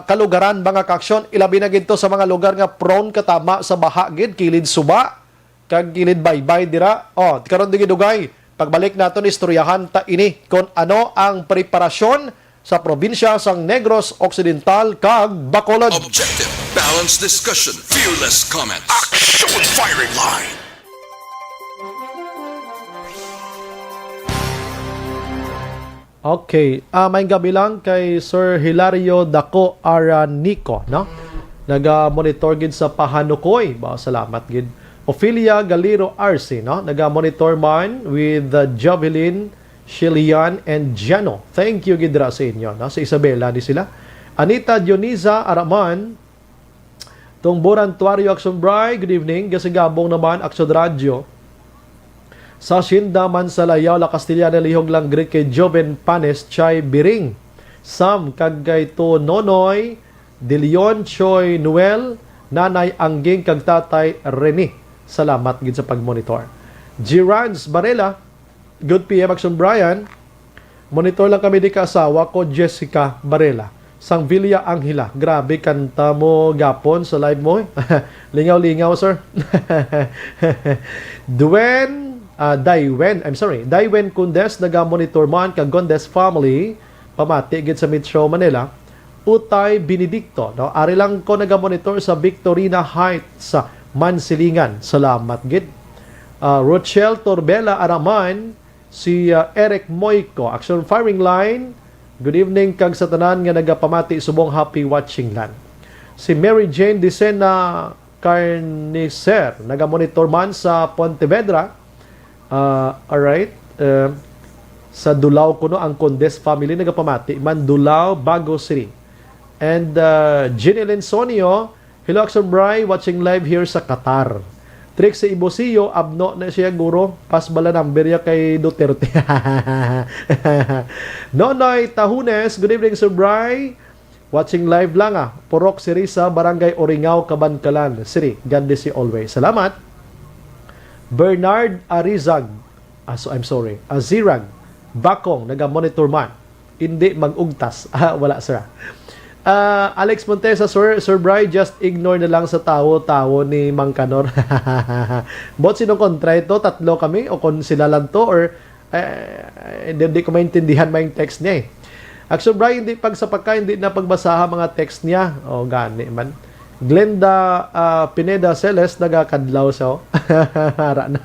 kalugaran mga kaksyon, ilabi na ginto sa mga lugar nga prone katama sa baha gid, kilid suba, kag kilid baybay dira. Karon dugay Pagbalik naton istoryahan ta ini kung ano ang preparasyon sa probinsya sang Negros Occidental kag Bacolod. Objective, balanced discussion, fearless comments. Action Firing Line. Okay, may gabi lang kay Sir Hilario Daco Aranico, no? Naga-monitor gid sa Pahanukoy. Ba, salamat gid. Ophelia Galiro RC, no? Naga-monitor man with Jovelyn, Shilian, and Jano. Thank you gid ra sa inyo, no? Sa Isabela di sila. Anita Dioniza Araman, Tungburan Tuario Action Bray, good evening. Gasigabong naman Action Radio. Sa Sindaman sa Layaw, La Castillana, Lihog lang Greek kay Joven Panes, Chay Biring. Sam, kagay to Nonoy, De Leon, Choy Noel, Nanay Angging, kag Tatay Rene. Salamat gid sa pagmonitor. Girans Barela, good PM Action Brian. Monitor lang kami di kaasawa ko, Jessica Barela. Sang Villa Angela. Grabe, kanta mo gapon sa live mo. Lingaw-lingaw, sir. Daiwen Kundes, naga-monitor man kag Gondes family, pamati gid sa Metro Manila. Utay Benedicto, no? Ari lang ko naga-monitor sa Victorina Heights sa Mansilingan. Salamat gid. Rochelle Torbela Araman, si Eric Moico, Action Firing Line. Good evening kag sa tanan nga nagapamati subong happy watching lan. Si Mary Jane Dicena Carnicer, naga-monitor man sa Pontevedra. Alright. Sa Dulao kuno ang Condes family nagapamati man, Dulao, Bago City. And Ginelyn Sonio, hello Action Bray, watching live here sa Qatar. Trick sa Ibosio, abno na siya guro, pas bala number ya kay Duterte. Nonoy Tahunes, good evening Sir Bray. Watching live lang Purok Sirisa, Barangay Oringaw, Kabankalan City. God bless you always. Salamat. Bernard Arizag, Azirag Bakong, naga-monitor man. Hindi mag-ugtas. Wala sir. Alex Montesa, Sir Bry, just ignore na lang sa tawo-tawo ni Mang Kanor. Bot sinong kontra ito? Tatlo kami? O kung sila lang to? Or hindi ko maintindihan yung text niya Action Bry, hindi pag sa pagka, hindi na pagbasaha mga text niya. O gani man. Glenda Pineda Celes, nagakadlaw siya. Ara na.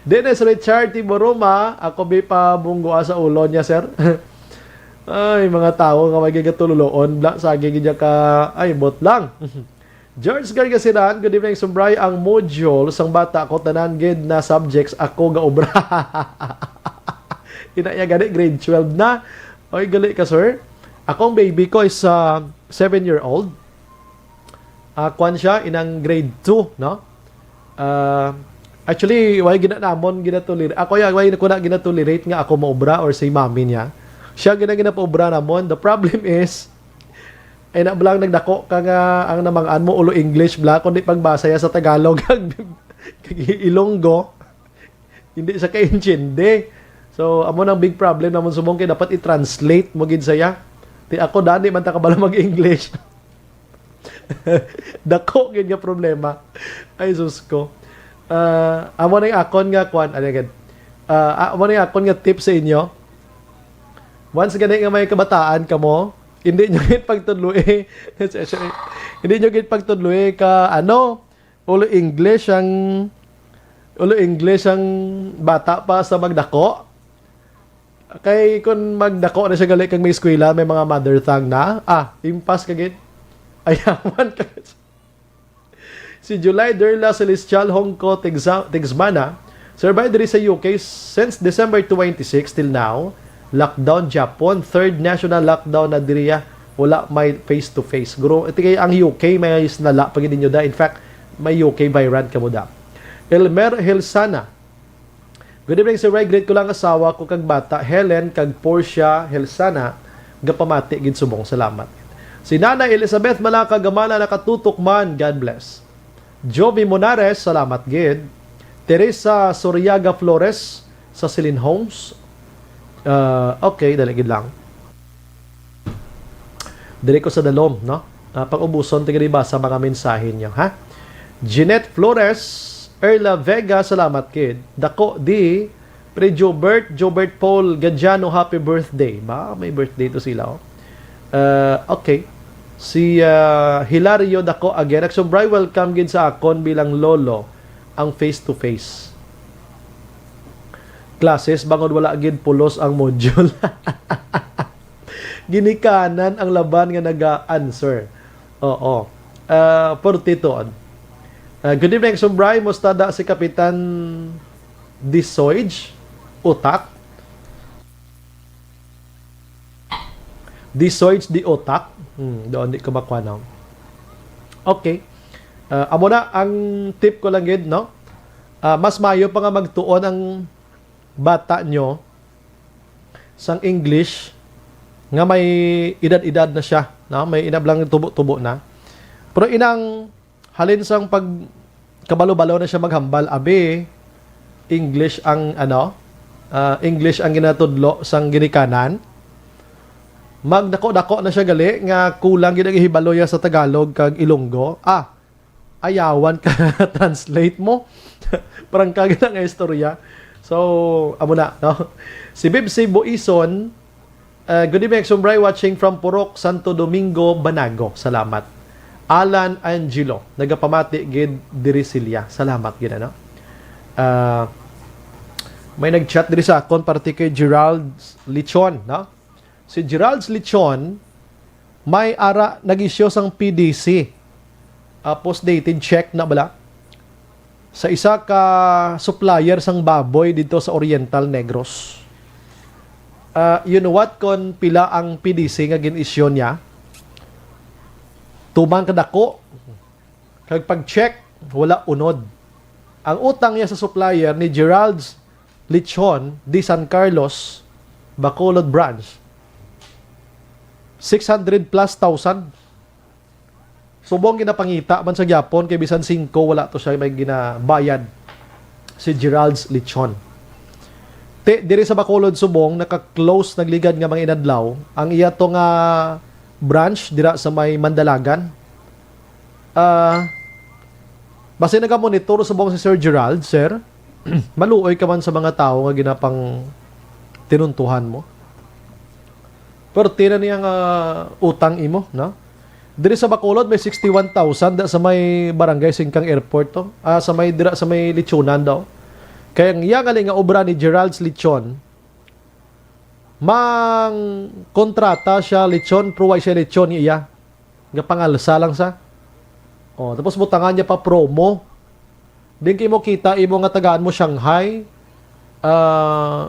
Dennis Richard Tiboroma, ako may pabunggoa sa ulo niya, sir. Ay, mga tao nga magigatululoon. Sagi niya ka, ay, bot lang. George Gargasiran, good evening, Sumbray. Ang module, sang bata ko, tanan gid na subjects, ako gaobra. Inaya gani, grade 12 na. Oy, gali ka, sir. Akong baby ko is 7-year-old. Kwan siya, inang grade 2, no? Actually, way ginanamon ginatulirate. Ako way ko na ginatulirate nga ako maobra or say mami niya. Siya ginapaobra namon. The problem is, ay na blang nagdako ka nga ang namangaan mo ulo English bla kundi pagbasa ya sa Tagalog kag Ilonggo. Hindi sa kaintindi. So, amo nang big problem namon sumong kay dapat i-translate mo gid saya. Ti ako dani man ta kabala mag-English. Dako gid nga problema. Ay sus ko. Amo na yung akon nga kwan agad. Amo na yung akon nga tip sa inyo. Once gani nga may kabataan ka mo, hindi nyo git pagtudloy. Hindi nyo git pagtudloy ka ulo English ang bata pa sa magdako. Kay kung magdako na siya gali kang may eskwela, may mga mother tongue na. Impas ka git. Ayaman ka. Si July Derla Celestial Hongko Tigsmana, survived diri sa UK since December 26 till now. Lockdown Japan, third national lockdown na diriya. Wala may face-to-face. Guro, ito kay ang UK may nala pag hindi nyo da. In fact, may UK variant ka mo da. Elmer Helsana. Good evening, Sir Ray. Great ko lang asawa ko kag bata. Helen kag Portia Helsana. Gapamati gid subong. Salamat. Si Nana Elizabeth Malaka Gamala nakatutok man. God bless. Jovi Monares. Salamat gid. Teresa Soriaga Flores sa Celine Homes. Okay, daligid lang. Dili ko sa dalom, no? Pag-ubuson, tigil ba sa mga mensahe niyo, ha? Jeanette Flores, Erla Vega, salamat kid. Dako di Pre Jobert Paul Gadjano, happy birthday. Ba, may birthday to sila. Okay. Si Hilario Dako again. Nagsubray, welcome gid sa akon bilang lolo ang face-to-face classes bangod wala gid pulos ang module. Ginikanan ang laban nga naga-answer. Oo. Portito. Good evening, Sumbray. Mustada si Kapitan Disoij Utak. Disoij di Utak. Doon di ko makuha. Okay. Amo na ang tip ko lang gid, no? Mas mayo pa nga magtuon ang bata nyo sang English nga may edad-edad na siya, no? May inablang tubo-tubo na. Pero inang halin sang pag kabalo-balo na siya maghambal, abe English ang English ang ginatudlo sang ginikanan. Magdako-dako na siya gali nga kulang gid ang ihibaloya sa Tagalog kag Ilonggo. Ayawan ka translate mo. Parang kagid ang istorya. So, amo na, no? Si Bibsi Boison, good evening, Sumbray, watching from Purok, Santo Domingo, Banago. Salamat. Alan Angelo, nagapamati gid diri silya. Salamat gid, no? May nag-chat diri sa akon parte kay Gerald Lichon, no? Si Gerald Lichon may ara nag-issue sang PDC. Post-dated check na bala sa isa ka supplier sang baboy dito sa Oriental Negros. You know what, kon pila ang PDC nga gin-issue niya, tumang kadako, kag pag-check wala unod. Ang utang niya sa supplier ni Gerald Lichon di San Carlos, Bacolod branch, 600 plus thousand. Subong ginapangita man sa Japon kay bisan 5 wala to siya may ginabayad si Gerald Lichon. Diri sa Bacolod subong naka-close nagligad nga mga inadlaw ang iya to nga branch dira sa may Mandalagan. Basta naga-monitor subong si Sir Gerald, sir. Maluoy ka man sa mga tao nga ginapang tinuntuhan mo. Pero tina niyang utang imo, no? Diri sa Bacolod may 61,000 sa may barangay Singkang Airport to. Sa may dira sa may Lechonan daw. Kaya ang iya nga obra ni Gerald Lichon, mang kontrata siya Lichon, pruway siya Lichon iya. Nga pangalsa lang sa. Tapos butangan niya pa promo. Din kay mo kita imo nga tagaan mo Shanghai,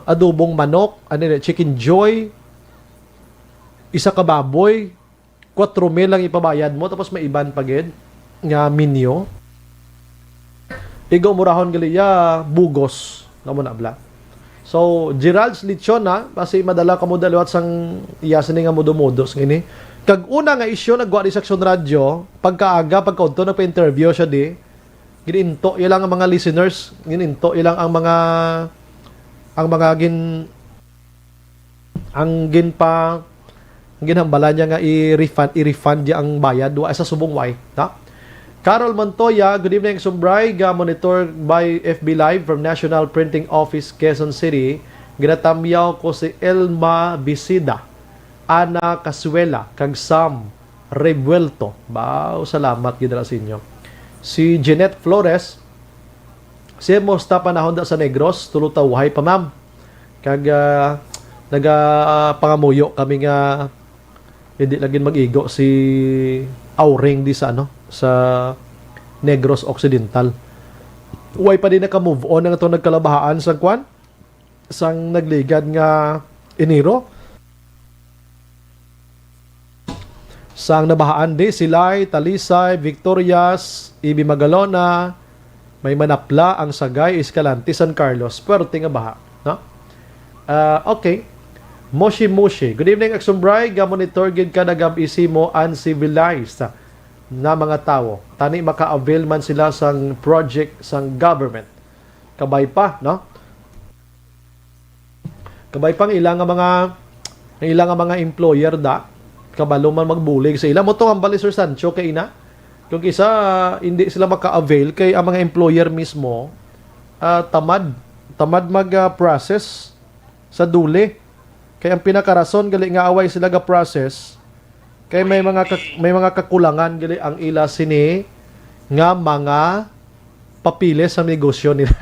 adobong manok, chicken joy, isa ka baboy, 4,000 lang ipabayad mo, tapos may iban pagid nga minyo. Igo murahon gali ya bugos nga mo na bla. So Gerald Lichon na kasi madala ka mo dalawat sang iyasan nga modo-modos ngini. Kag una nga isyu nagwa di sa Aksyon Radio, pagkaaga pagkaudto nagpa-interview siya di. Gininto ilang ang mga listeners, gininto ilang ang mga ginhambala niya nga i-refund niya ang bayad wa sa subong way, ta? Carol Montoya, good evening, Sumbray, monitor by FB Live from National Printing Office, Quezon City. Ginatamyaw ko si Elma Bisida, Ana Casuela, kag Sam Revuelto. Bao, salamat gid sa inyo. Si Jeanette Flores, siya mo sta panahon da sa Negros, tulutaw wahay pa ma'am. Kag pangamuyo kami nga hindi lagi mag-igo si Auring di sa sa Negros Occidental. Uway pa din naka-move on nga itong nagkalabahaan sa kwan sang nagligad nga Enero. Sang nabahaan di Silay, Talisay, Victorias, Ibi Magalona, may Manapla, ang Sagay, Escalante, San Carlos. Pwerte nga baha, no? Okay. Moshi Moshi. Good evening, Aksumbray. Monitor gid ka nagab-isi mo uncivilized na mga tao. Tani maka-avail man sila sang project sang government. Kabay pa, no? Kabay pang ilang mga employer da kabalo man magbulig sa ila mo to ang bali Sir Sancho kay ina Kung isa, hindi sila maka-avail kay ang mga employer mismo, tamad mag-process sa duli. Kaya ang pinakarason, gali nga away sila ga-process, kay may mga kakulangan, gali ang ila sini, nga mga papiles sa negosyo nila.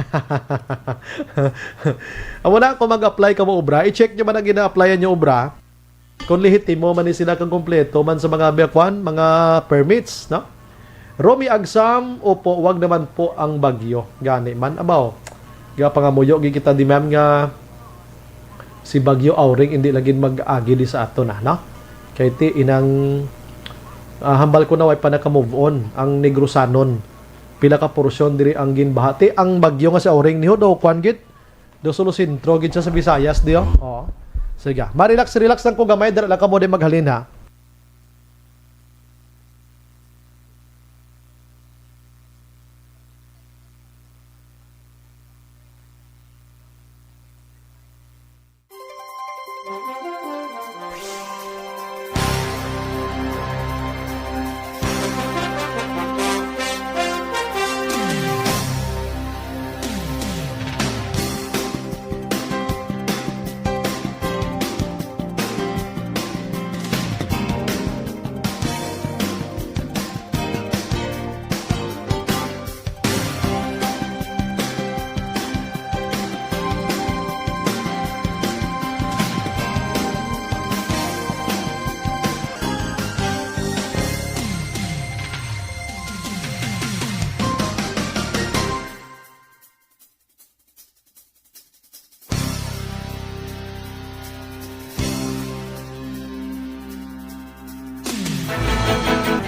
Amo na, kung mag-apply ka mo obra, i-check nyo man ang gina-applyan nyo obra, kung lehitimo man ni sila kang kompleto man sa mga mga permits, no? Romy Agsam, opo, wag naman po ang bagyo. Gani man, abaw. Pangamuyo, kita di ma'am nga si Bagyo Auring hindi lagin mag-agi di sa ato na, no? Kaya ti inang hambal ko na way pa naka-move on ang Negrosanon. Pila ka porsyon diri ang ginbahati. Ang bagyo nga si Auring niho daw kwan gid. Do solo sentro gid siya sa Visayas diyo. Oh. Sige. Relax lang ko gamay dira lang ka mo din maghalin ha.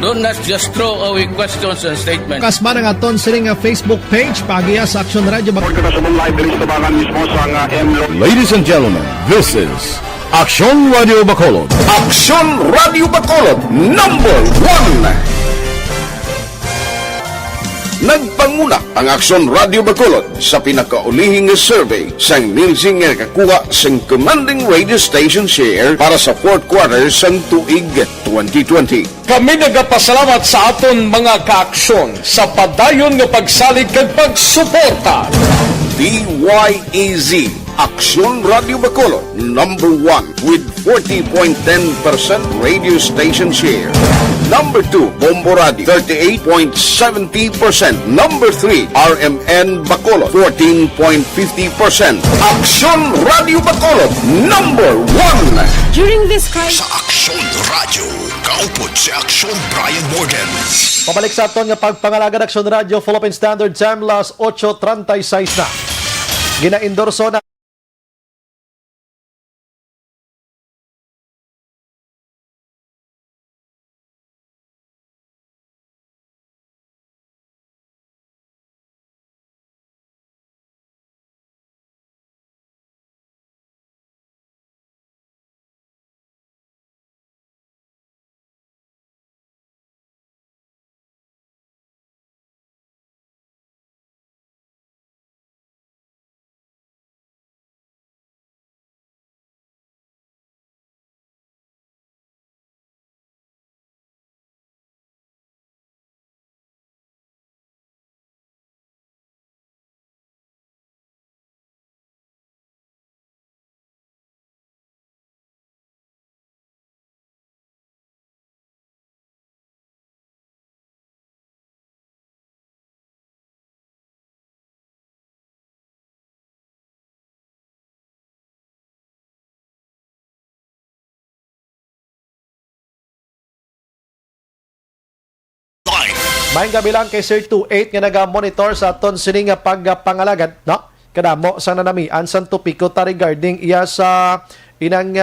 Do not just throw away questions and statements. Kasma nga aton sining Facebook page pagiya sa Action Radio. Ladies and gentlemen, this is Action Radio Bacolod. Action Radio Bacolod number 1. Nagpanguna ang Action Radio Bacolod sa pinakaulihing survey sang nilsing nga kakuha sang commanding radio station share para sa fourth quarter sang tuig 2020. Kami nagapasalamat sa aton mga kaaksyon sa padayon nga pagsalig kag pagsuporta. DYEZ Action Radio Bacolod number 1 with 40.10% radio station share. Number 2, Bombo Radio, 38.70%. Number 3, RMN Bacolod, 14.50%. Action Radio Bacolod, number 1. During this crisis, Sa Action Radio, kaupod si Action Brian Morgan. Pabalik sa aton nga pagpangalaga Action Radio, Philippine Standard Time, las 8:36 na. Gina-endorso na Maayong gabi lang kay Sir 28 nga naga-monitor sa aton sining nga pagpangalagad, no? Kadamo sa nanamian sa topiko ta regarding iya sa inang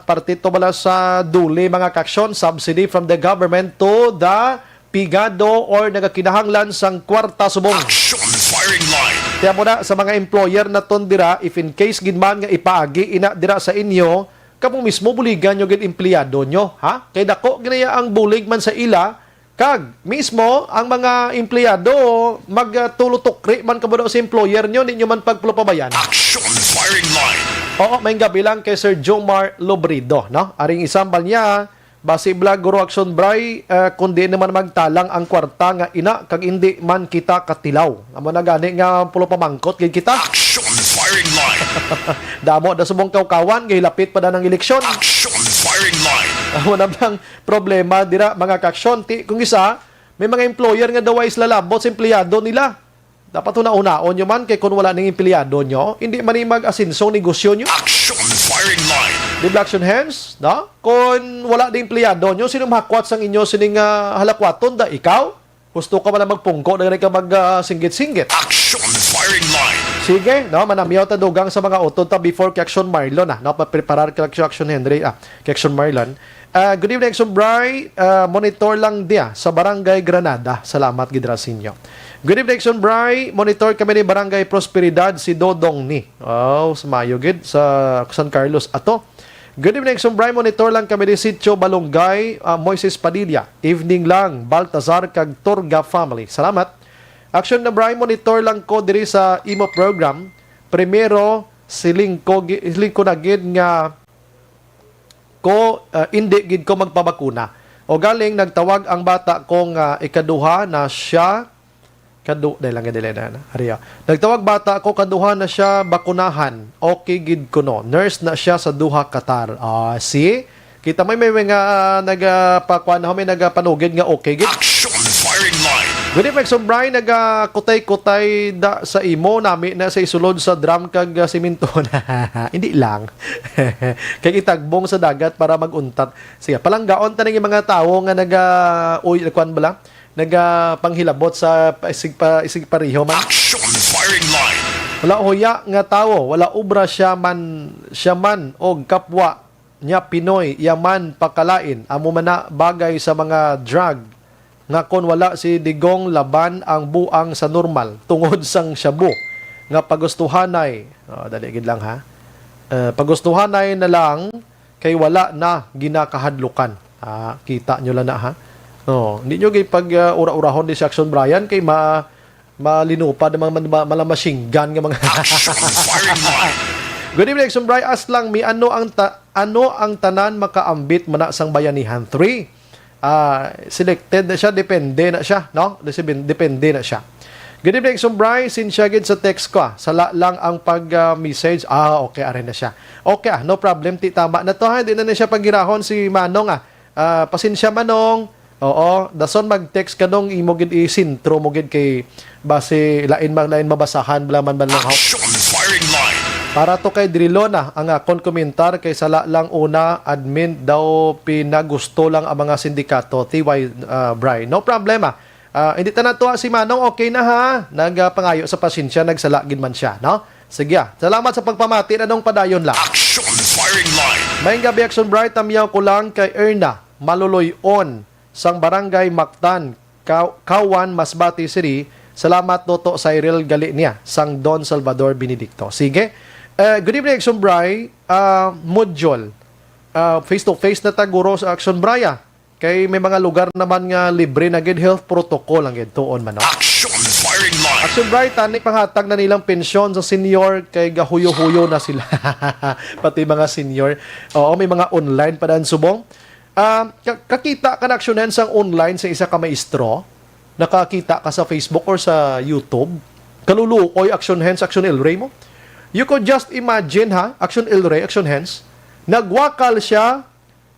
partito bala sa duli mga kaksyon, subsidy from the government to the pigado or nagakinahanglan sang kwarta subong. Action Firing Line. Kaya mo na sa mga employer na ton dira, if in case gidman nga ipaagi ina dira sa inyo, kamo mismo buligan nyo gid empleyado nyo, ha? Kay dako ginaya ang bulig man sa ila, kag mismo ang mga empleyado magtulutokri man kabado sa employer nyo, ninyo man pagpulupabayan. Action Firing Line. Oo, may gabi lang kay Sir Jomar Lobrido, no? Aring isambal niya, Basi vlog guro action bray, kundi naman magtalang ang kwarta nga ina kag hindi man kita katilaw. Amo na gani nga pulo pamangkot gid kita. Action firing line. Damo da subong kawkawan gay lapit pa da ng eleksyon. Action firing line. Amo na bang problema dira mga kaksyon. Kung isa, may mga employer nga daw ay lalabot sa empleyado nila. Dapat una-unaon nyo man kay kung wala ning empleyado nyo, hindi man mag-asinsong negosyo nyo. Action firing line. Di action hands, no? Kung wala ding empleyado nyo, sino mahakwat sang inyo sining halakwaton da ikaw? Gusto ka man magpungko na ka mag-singgit-singgit. Action firing line. Sige, no, manamyaw ta dugang sa mga utod ta before kay Action Marlon no, papreparar kay Action Henry kay Action Marlon. Good evening, Action Bry. Monitor lang dia sa Barangay Granada. Salamat gidra sa inyo. Good evening, Action Bry. Monitor kami ni Barangay Prosperidad si Dodong ni. Oh, sumayo gid sa San Carlos ato. Good evening, Action Bry. Monitor lang kami ni Sitio Balongay, Moises Padilla. Evening lang, Baltazar kag Torga family. Salamat. Action na Bry, monitor lang ko diri sa imo program. Primero, siling ko na gid nga ko hindi gid ko magpabakuna. O galing nagtawag ang bata kong ikaduha na siya nagtawag bata ko kaduha na siya bakunahan. Okay gid ko no. Nurse na siya sa duha Qatar. See? Kita may mga nagpakuan may nagapanugid nga okay gid. Action firing line. Good evening, so Brian, nagkutay-kutay da sa imo, nami na sa isulod sa drum kag simento na. Hindi lang. Kaya itagbong sa dagat para maguntat. Sige, palanggaon ta ng mga tao nga panghilabot sa isig pariho man. Action firing line. Wala hoya nga tao, wala obra siya man og kapwa nya Pinoy, yaman pakalain, amo man na bagay sa mga drug nga kon wala si Digong laban ang buang sa normal tungod sang shabu nga pagustuhanay dali gid lang ha pagustuhanay na lang kay wala na ginakahadlukan kita nyo lang na ha hindi nyo gay pag ura-urahon di si Action Brian kay malinupad mga malamasyinggan nga mga Good evening, Action Brian. As lang mi ano ang tanan makaambit mana sang bayanihan 3. Selected na siya, depende na siya, no? Depende na siya. Good evening, Sumbray. Sinsya gid sa text ko, sala lang ang pag-message. Okay, arin na siya. Okay, no problem. Tama na to, ha? Hindi na siya paghirahon si Manong, Pasinsya, Manong. Oo, dason mag-text ka nung imo gid isintro mo gid kay base lain mabasahan blaman lang. Action firing line. Para to kay Drilona ang akong komentar kay sala lang una admin daw pinagusto lang ang mga sindikato TY Bry. No problema. Hindi ta na to si Manong okay na ha. Nagpangayo sa pasensya nagsala gid man siya, no? Sige. Salamat sa pagpamati na nung padayon lang. Action firing line. May gabi Action Bry tamyaw ko lang kay Erna Maluloy-on sang Barangay Mactan Kawan Masbate City. Salamat Toto Cyril gali niya sang Don Salvador Benedicto. Sige. Good evening, Action Bry. Module. Face-to-face na taguro sa Action Bry. Kay may mga lugar naman nga libre na good health protocol ang tuon man. No? Action firing line. Action Bry, tani panghatag na nilang pensyon sa senior kay gahuyo-huyo na sila. Pati mga senior. Oo, may mga online pa daan subong. Kakita ka na Action Hands ang online sa isa ka maestro. Nakakita ka sa Facebook or sa YouTube. Kaluluoy Action Hands, Action Elray mo. You could just imagine Action Elray, Action Hands, nagwakal siya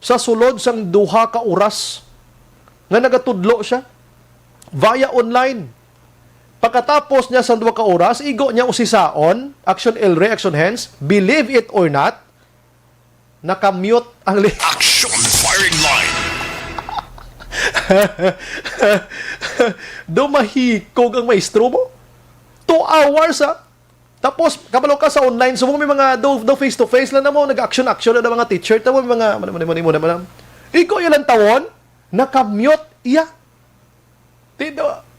sa sulod sang duha ka oras nga nagatudlo siya via online. Pagkatapos niya sa duha ka oras, igo niya usisaon, Action Elray, Action Hands, believe it or not, nakamute ang Action firing line. Dumahikog ang maestro mo. 2 hours Tapos, kabalo ka sa online, so may mga do face-to-face lang na mo, nag-action-action na mga teacher, tamo may mga, ikaw yun lang tawon, nakamute, iya.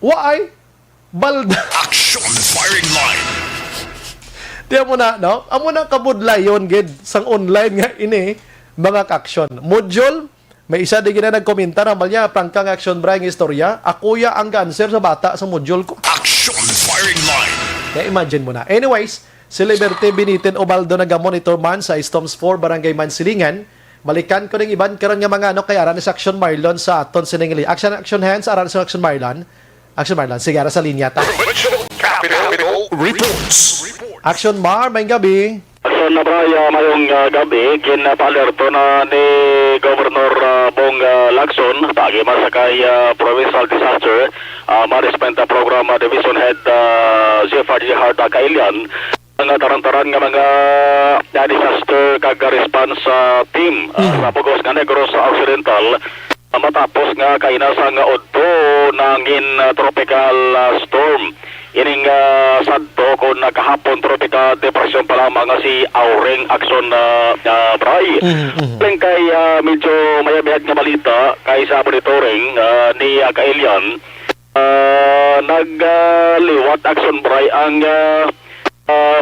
Why? Balda. Action firing line. Tiyan mo na, no? Amo na kabudlayon, gid, sang online nga ini, mga action. Module, may isa din na nag-komentar, hamal niya, prangkang Action Bry ng istorya, ako ya ang cancer sa bata sa module ko. Action firing line. Kaya imagine mo na. Anyways, si Liberty Beniten Obaldo nagamonitor man sa Storms 4 Barangay Mansilingan Balikan ko ning iban karon nga mga kay aran sa Action Marlon sa aton siningili. Action hands aran sa Action Marlon. Action Marlon, sige ara sa linya ta. Capital Reports. Action Mar, may gabi. Action na braya mayong gabi, kinapalerto na ni Governor Bong Lacson, pagi masakay Provincial Disaster Management Program Division Head Zephyr Hard Kailian, mga tarantaran nga mga disaster kag response team sa Pugos nga Negros Occidental matapos nga kainasa nga udto nangin tropical storm. Ining sadto kung nakahapon tropical depression pa lamang nga si Auring Akson Bray. Lang kay medyo mayabihad nga balita kay sa monitoring ni Kailian, nagliwat Akson Bray ang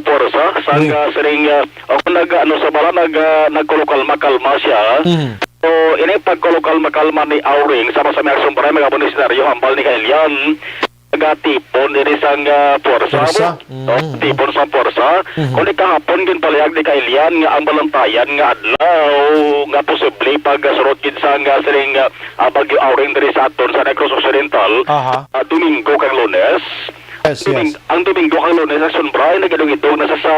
porsa sang sering sa bala nagkulokal-makalma siya. So ini pagkulokal-makalma ni Auring sama sa Akson Bray magabon senaryo hambal ni Kailian nagatipon din isang porsa. Tipon sa porsa. Kung kahapon din palayag ni Kailian nga ang balantayan nga adlaw nga posible pag-surot gid sa nga siring bagyo Auring diri sa aton sa Negros Occidental. Domingo kang Lunes. Yes. Ang Domingo kang Lunes sa Sunbray nagadungitong na sa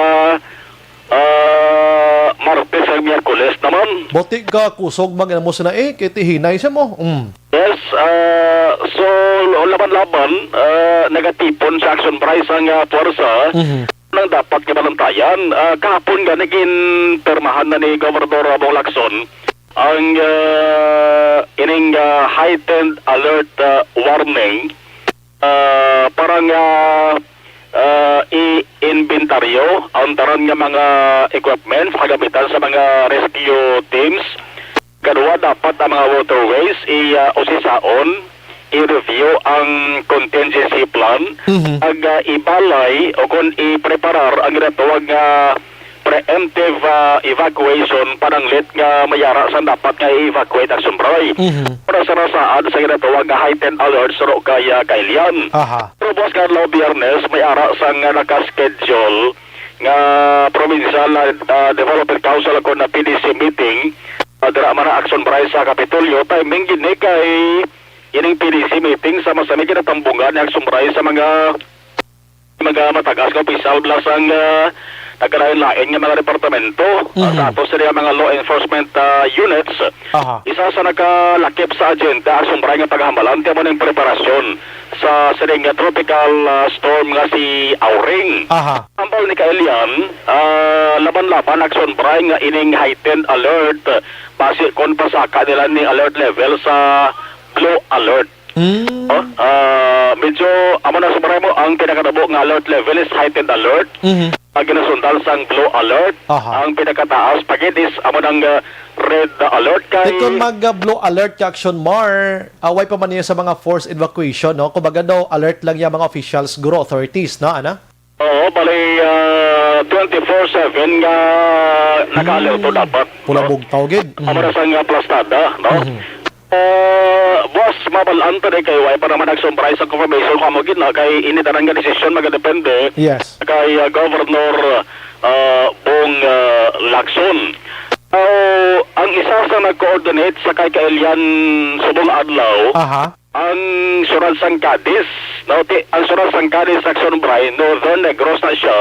Martes ang Miyerkules naman. Botik ka kusog mag mo sa kiti hinay sa mo. Yes, so laban-laban nagatipon sa Action Prize ang porsa nang dapat kabalantayan. Kahapon nga naging permahan na ni Governor Bong Lacson ang ining heightened alert warning parang i-inventaryo ang taran nga mga equipment kagamitan sa mga rescue teams. Kadua, dapat ang mga waterways i-usisaon, i-review ang contingency plan, ag ibalay o kung i-preparar ang ginatawag nga preemptive evacuation pananglit nga mayara sa dapat nga i-evacuate ang Sumbray. Para sa rasaan sa ginatawag nga heightened alert sa kaya Kailian. Pero boss Carlo Biernes mayara sa nga nakaschedule nga provincial development council ako na PDC meeting dira man Action Prize sa Kapitolyo. Timing gini kay ining PDC meeting sama sa mga kinatambungan ni Action Prize sa mga matagas ka opisyal blasang nagkalain-lain nga mga departamento sa ato sila mga law enforcement units. Isa sa nakalakip sa agenda Action Prize nga paghambalan tiyan mo ng preparasyon sa siling tropical storm nga si Auring. Ambal ni Kailian, laban-laban Action Prize nga ining heightened alert base kon pasaka nila ni alert level sa blue alert. Medyo amo na supremo ang pinakatabo nga alert level is heightened alert. Ang ginasundal sang blue alert, ang pinakataas pagidis amo nang red alert kay kung mag-blue alert ka Action Mar, away pa man niya sa mga forced evacuation, no? Kumbaga daw alert lang yung mga officials, guro authorities, no, ana? Oo, bali 24/7 nga naka-alerto dapat. Pula bugtaw gid. Amo na sang plastada, no? Boss, mabalaan pa rin kay way para man nag-summarize ang confirmation kamo gid na kay initarang nga desisyon magadepende kay Governor Bong Lacson. Ang isa sa nag-coordinate sa kay Kailian subong adlaw ang Sural Sang Cadiz. Ang Sural Sang Cadiz Action Prize Northern Negros na siya.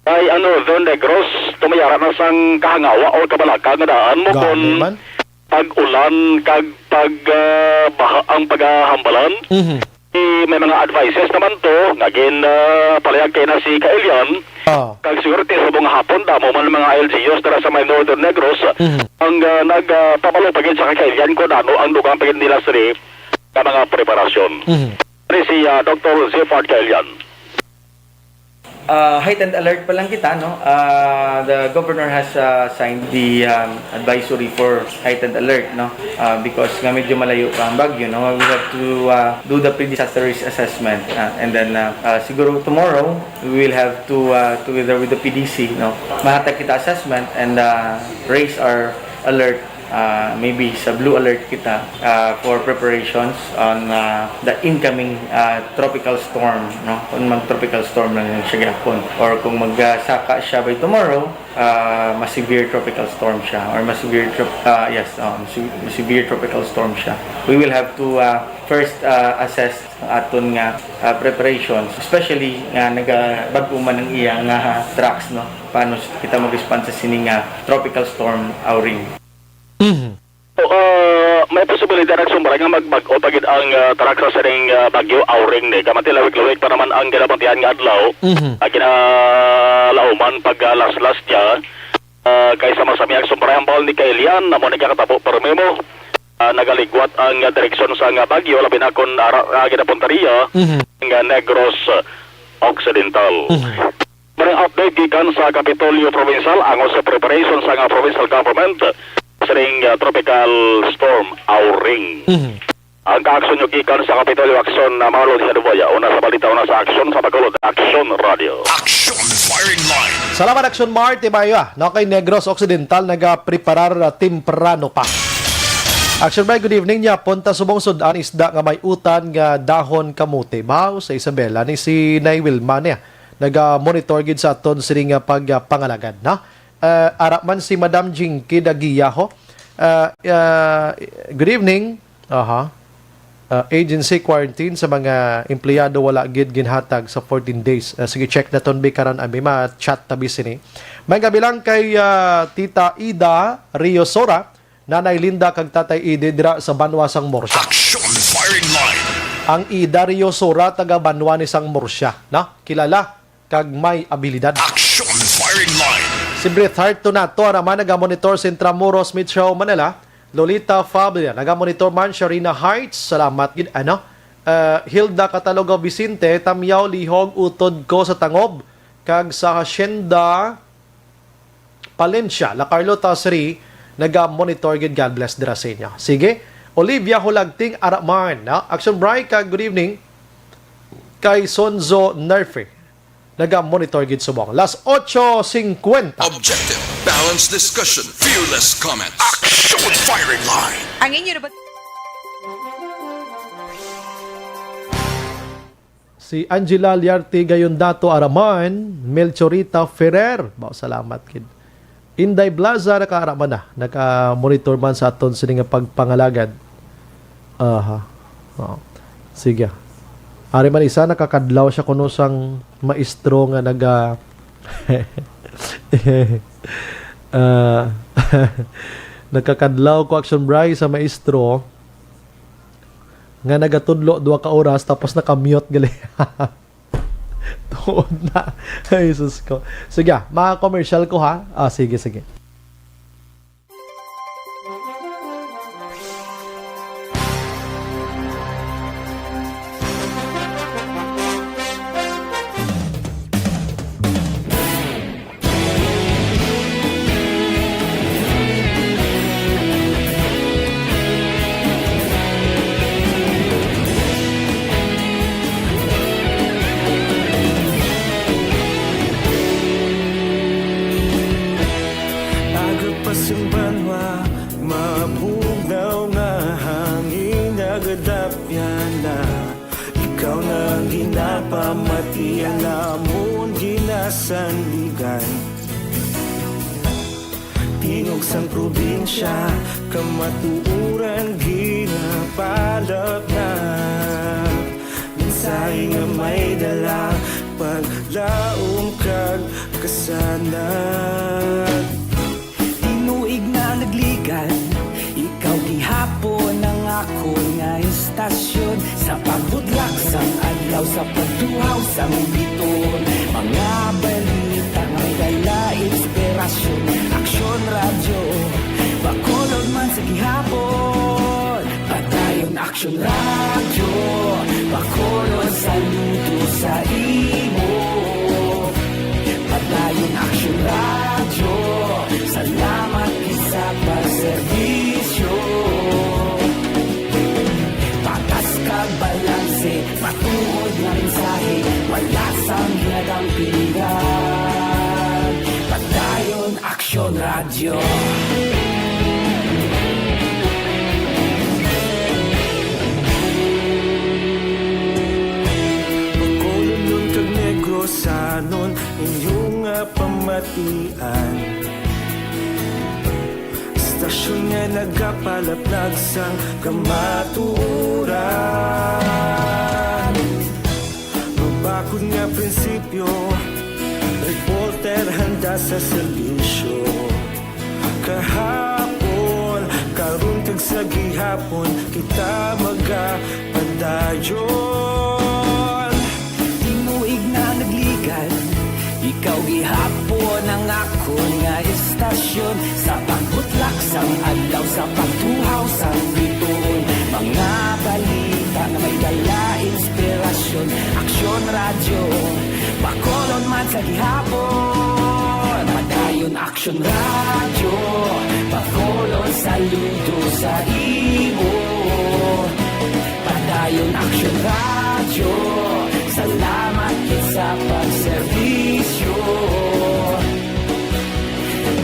Kay ang Northern Negros tumayara na sang kahangawa o kabalaka nga daan mo kon pag-ulan kag pag-baha ang paghahambalan. May mga advices naman to ngagin palayag kay na si Kailian kag sigurte sa buong hapon damo man mga LGUs tara sa may Northern Negros ang nagpapalo pagin sa Kailian ko ano ang dugang pagin nila siri ka mga preparasyon. Si Dr. Zephyr Kailian. Heightened alert pa lang kita, no? The governor has signed the advisory for heightened alert, no? Because nga medyo malayo pa ang bagyo, no? We have to do the pre-disaster risk assessment, and then siguro tomorrow we will have to together with the PDC, no? Mahatag kita assessment and raise our alert maybe sa blue alert kita for preparations on the incoming tropical storm, no? Kung mag-tropical storm lang yung siya gapon, or kung magsaka siya by tomorrow, mas severe tropical storm siya, or mas severe severe tropical storm siya. We will have to first assess aton nga preparations, especially nga nagabag-uman ng iyang tracks, no? Paano kita mag-respond sa sining tropical storm Auring. May posibilidad na sumbara nga magbag-o pagid ang tarak sa sining bagyo Auring ni kamantilawik-lawik pa naman ang ginabantihan nga adlaw. Ginalauman pag last niya kaysa masami ang sumbara ang bawal ni Kailian na mo nagkakatabo permemo. Nagaligwat ang direksyon sa nga bagyo labi na kon ginapuntaria nga Negros Occidental. Maring update gikan sa Kapitolyo Provincial ang sa preparation sa nga provincial government sa ring tropical storm Auring. Ang kaaksyon nyo gikan sa Kapitolyo Aksyon na mga lodi sa Duboya. Una sa balita, una sa aksyon sa Bacolod Aksyon Radio. Action Firing Line. Salamat Action Mart, Tibayo. No, kay Negros Occidental nagapreparar temprano pa. Action Bay, good evening niya. Punta subong sudan isda nga may utan nga dahon kamote. Bao sa Isabela ni si Nay Wilma niya. Naga-monitor gid sa aton siring pagpangalagad, no? Araman si Madam Jinky Dagiyaho. Good evening. Agency quarantine sa mga empleyado wala gid ginhatag sa 14 days. Sige, check na ton bikaran ami ma-chat tabi sini. May gabilang kay Tita Ida Riosora, Nanay Linda kag Tatay Ide dira sa Banwasang Morsya. Action Firing Line. Ang Ida Riosora taga Banwa ni Sang Morsya, no? Kilala kag may abilidad. Action Firing Line. Si Brit Hart Tonato naman naga-monitor sa Intramuros Metro Manila. Lolita Fabia naga-monitor man Sharina Heights. Salamat gid Hilda Catalogo Vicente Tamyaw Lihog utod ko sa Tangob kag sa Hacienda Palencia La Carlota Sri naga-monitor gid. God bless dira sa inyo. Sige, Olivia Hulagting Araman, no? Action Bright kag good evening kay Sonzo Nerfe naga-monitor gid subong. Las 8:50. Objective, balanced discussion, fearless comments. Action Firing Line. Ang inyo na ba? Si Angela Liarte Gayondato Araman, Melchorita Ferrer. Bao salamat kid. Inday Blaza naka-araman na. Naka-monitor man sa aton sining pagpangalagad. Sige. Ari man isa nakakadlaw siya kuno sang maestro nga nakakadlaw ko Action Bray sa maestro nga nagatudlo 2 ka oras tapos naka-mute gali. Tuod na. Ay, Jesus ko. Sige, mga commercial ko ha. Sige. Sang probinsya, kamatuuran ginapalap na mensahe nga may dala paglaom kag kasanag. Tinuig na nagligan, ikaw gihapon ang ako nga istasyon sa pagbudlak sang adlaw sa pagduhaw sang biton. Mga balita nga dala inspirasyon. Aksyon Radyo, Bacolod man sa gihapon. Padayon Aksyon Radyo, Bacolod saludo sa imo. Padayon Aksyon Radyo, salamat isa pagserbisyo. Patas kag balanse, matuod na mensahe, wala sang hinagang pilihan. Padayon Aksyon Radio. sanon inyong pamatian. Istasyon nga nagapalaplag sang kamaturan. Mabakod nga prinsipyo, reporter handa sa serbisyo. Kahapon, karun kag sa gihapon, kita magapadayon. Tinuig na nagligan, ikaw gihapon ang ako nga istasyon. Sa pagbutlak sang adlaw, sa pagtuhaw sang bituon, mga balita na may dala inspirasyon. Aksyon radyo, Bacolod man sa gihapon. Padayon Aksyon radyo, Bacolod saludo sa imo. Padayon Aksyon radyo, salamat kit sa pagserbisyo.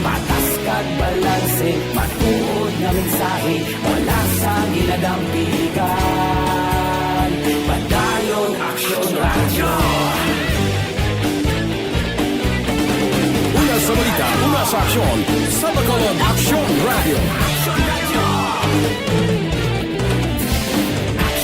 Patas kag balanse, matuod nga mensahe, wala sa ginadampigan. Padayon Aksyon radyo. Una sa balita, una sa aksyon, sa Bacolod Aksyon Radio.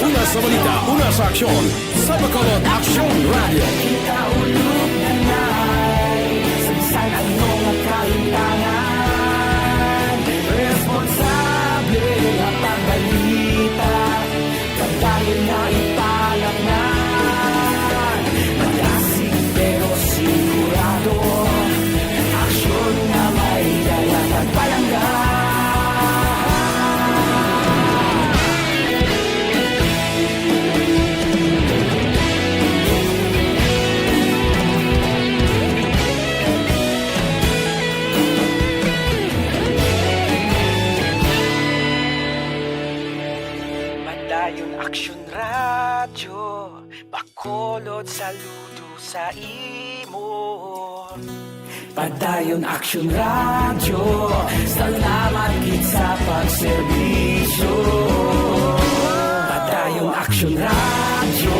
Una sa balita, una sa aksyon, sa Bacolod Aksyon Radio. Kita ulog na na'y sansan ang mga kahintangan. Responsable na pagbalita, pagdayon na ipalaknan. Magasig pero sigurado, aksyon na may dala at palanggan. Padayon Aksyon radyo, Bacolod saludo sa imo. Padayon Aksyon radyo, salamat kit sa pagserbisyo. Padayon Aksyon radyo,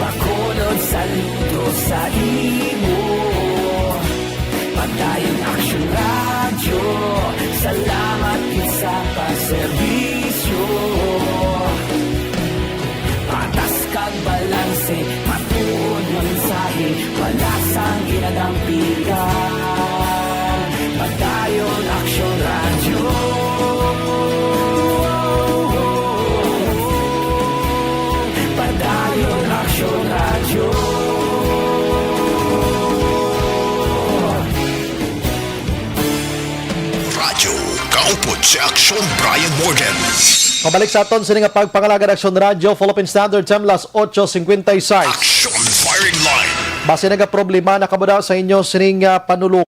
Bacolod saludo sa imo. Padayon Aksyon radyo, salamat kit sa pagserbisyo. Patas kag balanse, matuod nga mensahe, wala sang ginadampigan. Padayon Aksyon radyo. Padayon Aksyon radyo. Radyo kaupod si Aksyon Brian Morgan. Pabalik sa aton sa nga pagpangalaga ng Aksyon Radio, Philippine Standard Time, las 8:56. Aksyon Firing Line. Base nga problema na kamuda sa inyo sining panulok.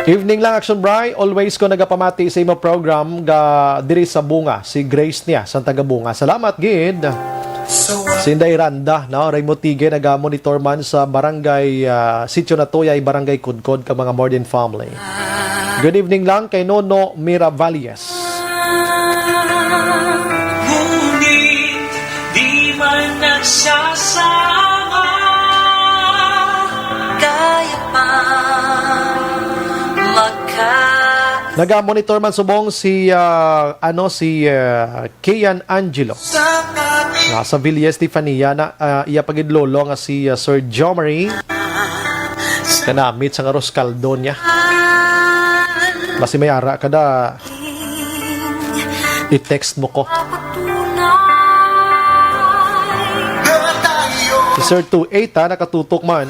Evening lang Action Bri, always ko nagapamati sa imo program ga diri sa Bunga, si Grace niya sa taga Bunga. Salamat gid. Sinday Randa, no, Raymond Tige naga-monitor man sa barangay Sitio Natoyay, barangay Kudkod ka mga Morden family. Good evening lang kay Nono Miravalles. Ngunit di man nagsasama, kaya pa magkaisa. Naga-monitor man subong si Kian Angelo. Sa Villa Estefania na iya pagidlolo nga si Sir Jomari. Kanamit sa nga Roscaldo niya. Basi may ara kada i-text mo ko. Si Sir 28 nakatutok man.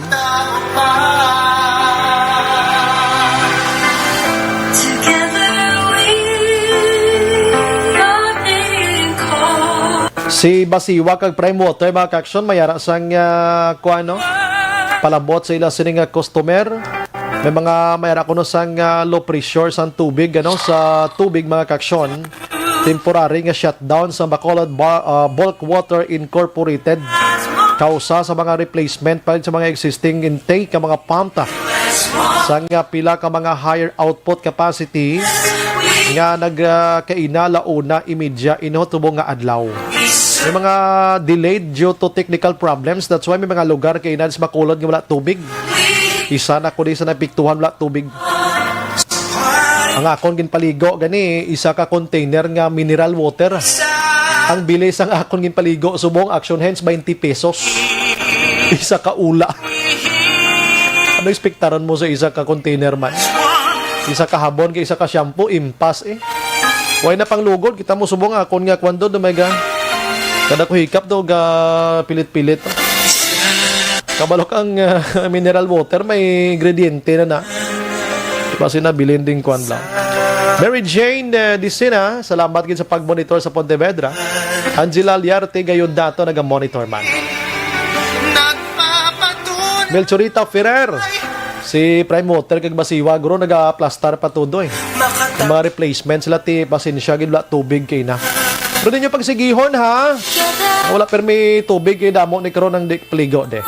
Si Basiwa kag Prime Water mga ka-aksyon mayara sang palabot sa ila sining customer. May mga mayara kuno sang low pressure sang tubig sa tubig mga ka-aksyon. Temporary nga shutdown sa Bacolod Bulk Water Incorporated. Kausa sa mga replacement pa sa mga existing intake ka mga pump sang pila ka mga higher output capacity nga nagkainala una imedya tubong nga adlaw. May mga delayed due to technical problems. That's why may mga lugar kainan sa Bacolod nga wala tubig. Isa na ko di sa napiktuhan wala tubig. Ang akon ginpaligo gani isa ka container nga mineral water. Ang bilis ang akon ginpaligo subong Action Hands 20 pesos. Isa ka ula. Ano expectaran mo sa isa ka container man? Isa ka habon kay isa ka shampoo impas Way na pang lugod kita mo subong akon nga kwando dumaga. Kada ko hikap do ga pilit-pilit. Kabalok ang mineral water may ingrediente na. Kasi na bilin ding kwan lang. Mary Jane Disina, salamat gid sa pag-monitor sa Pontevedra. Angela Liarte gayon dato naga-monitor man. Melchorita Ferrer, si Prime Water kag Basiwa guro naga-plastar pa todo mga replacement sila ti pasensya gid wala tubig kay na. Pero ninyo pagsigihon ha. Wala permi tubig kay damo ni karon ng pligo de.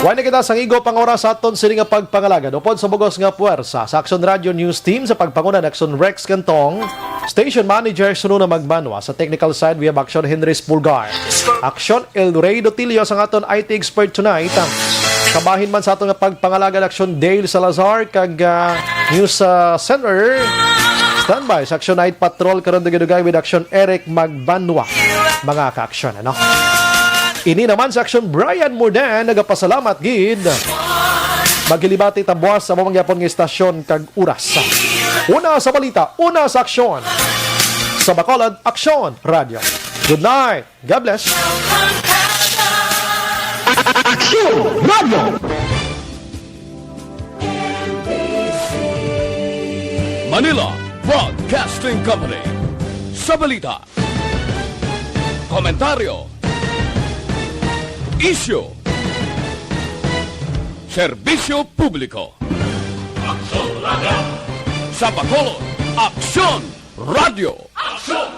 Wala na kita sang igo pang oras aton sini nga pagpangalaga. Upod sa bugos nga puwersa sa Action Radio News Team sa pagpanguna ng Action Rex Cantong, Station Manager Sununa Magbanwa sa technical side we have Action Henry Spulgar. Action El Rey Dotilio sa aton IT expert tonight. Kabahin man sa aton nga pagpangalaga ng Action Dale Salazar kag News Center. Standby sa Action Night Patrol karon dugay with Action Eric Magbanwa. Mga ka-action Ini naman sa Action Brian Mordan nagapasalamat gid. Magilibati tabuas sa mamangyapon nga istasyon kag oras. Una sa balita, una sa aksyon. Sa Bacolod Action Radio. Good night. God bless. Action Radio. Manila Broadcasting Company. Sa balita, komentaryo, issue, serbisyo publiko. Action Radio. Sa Bacolod, Action Radio. Action!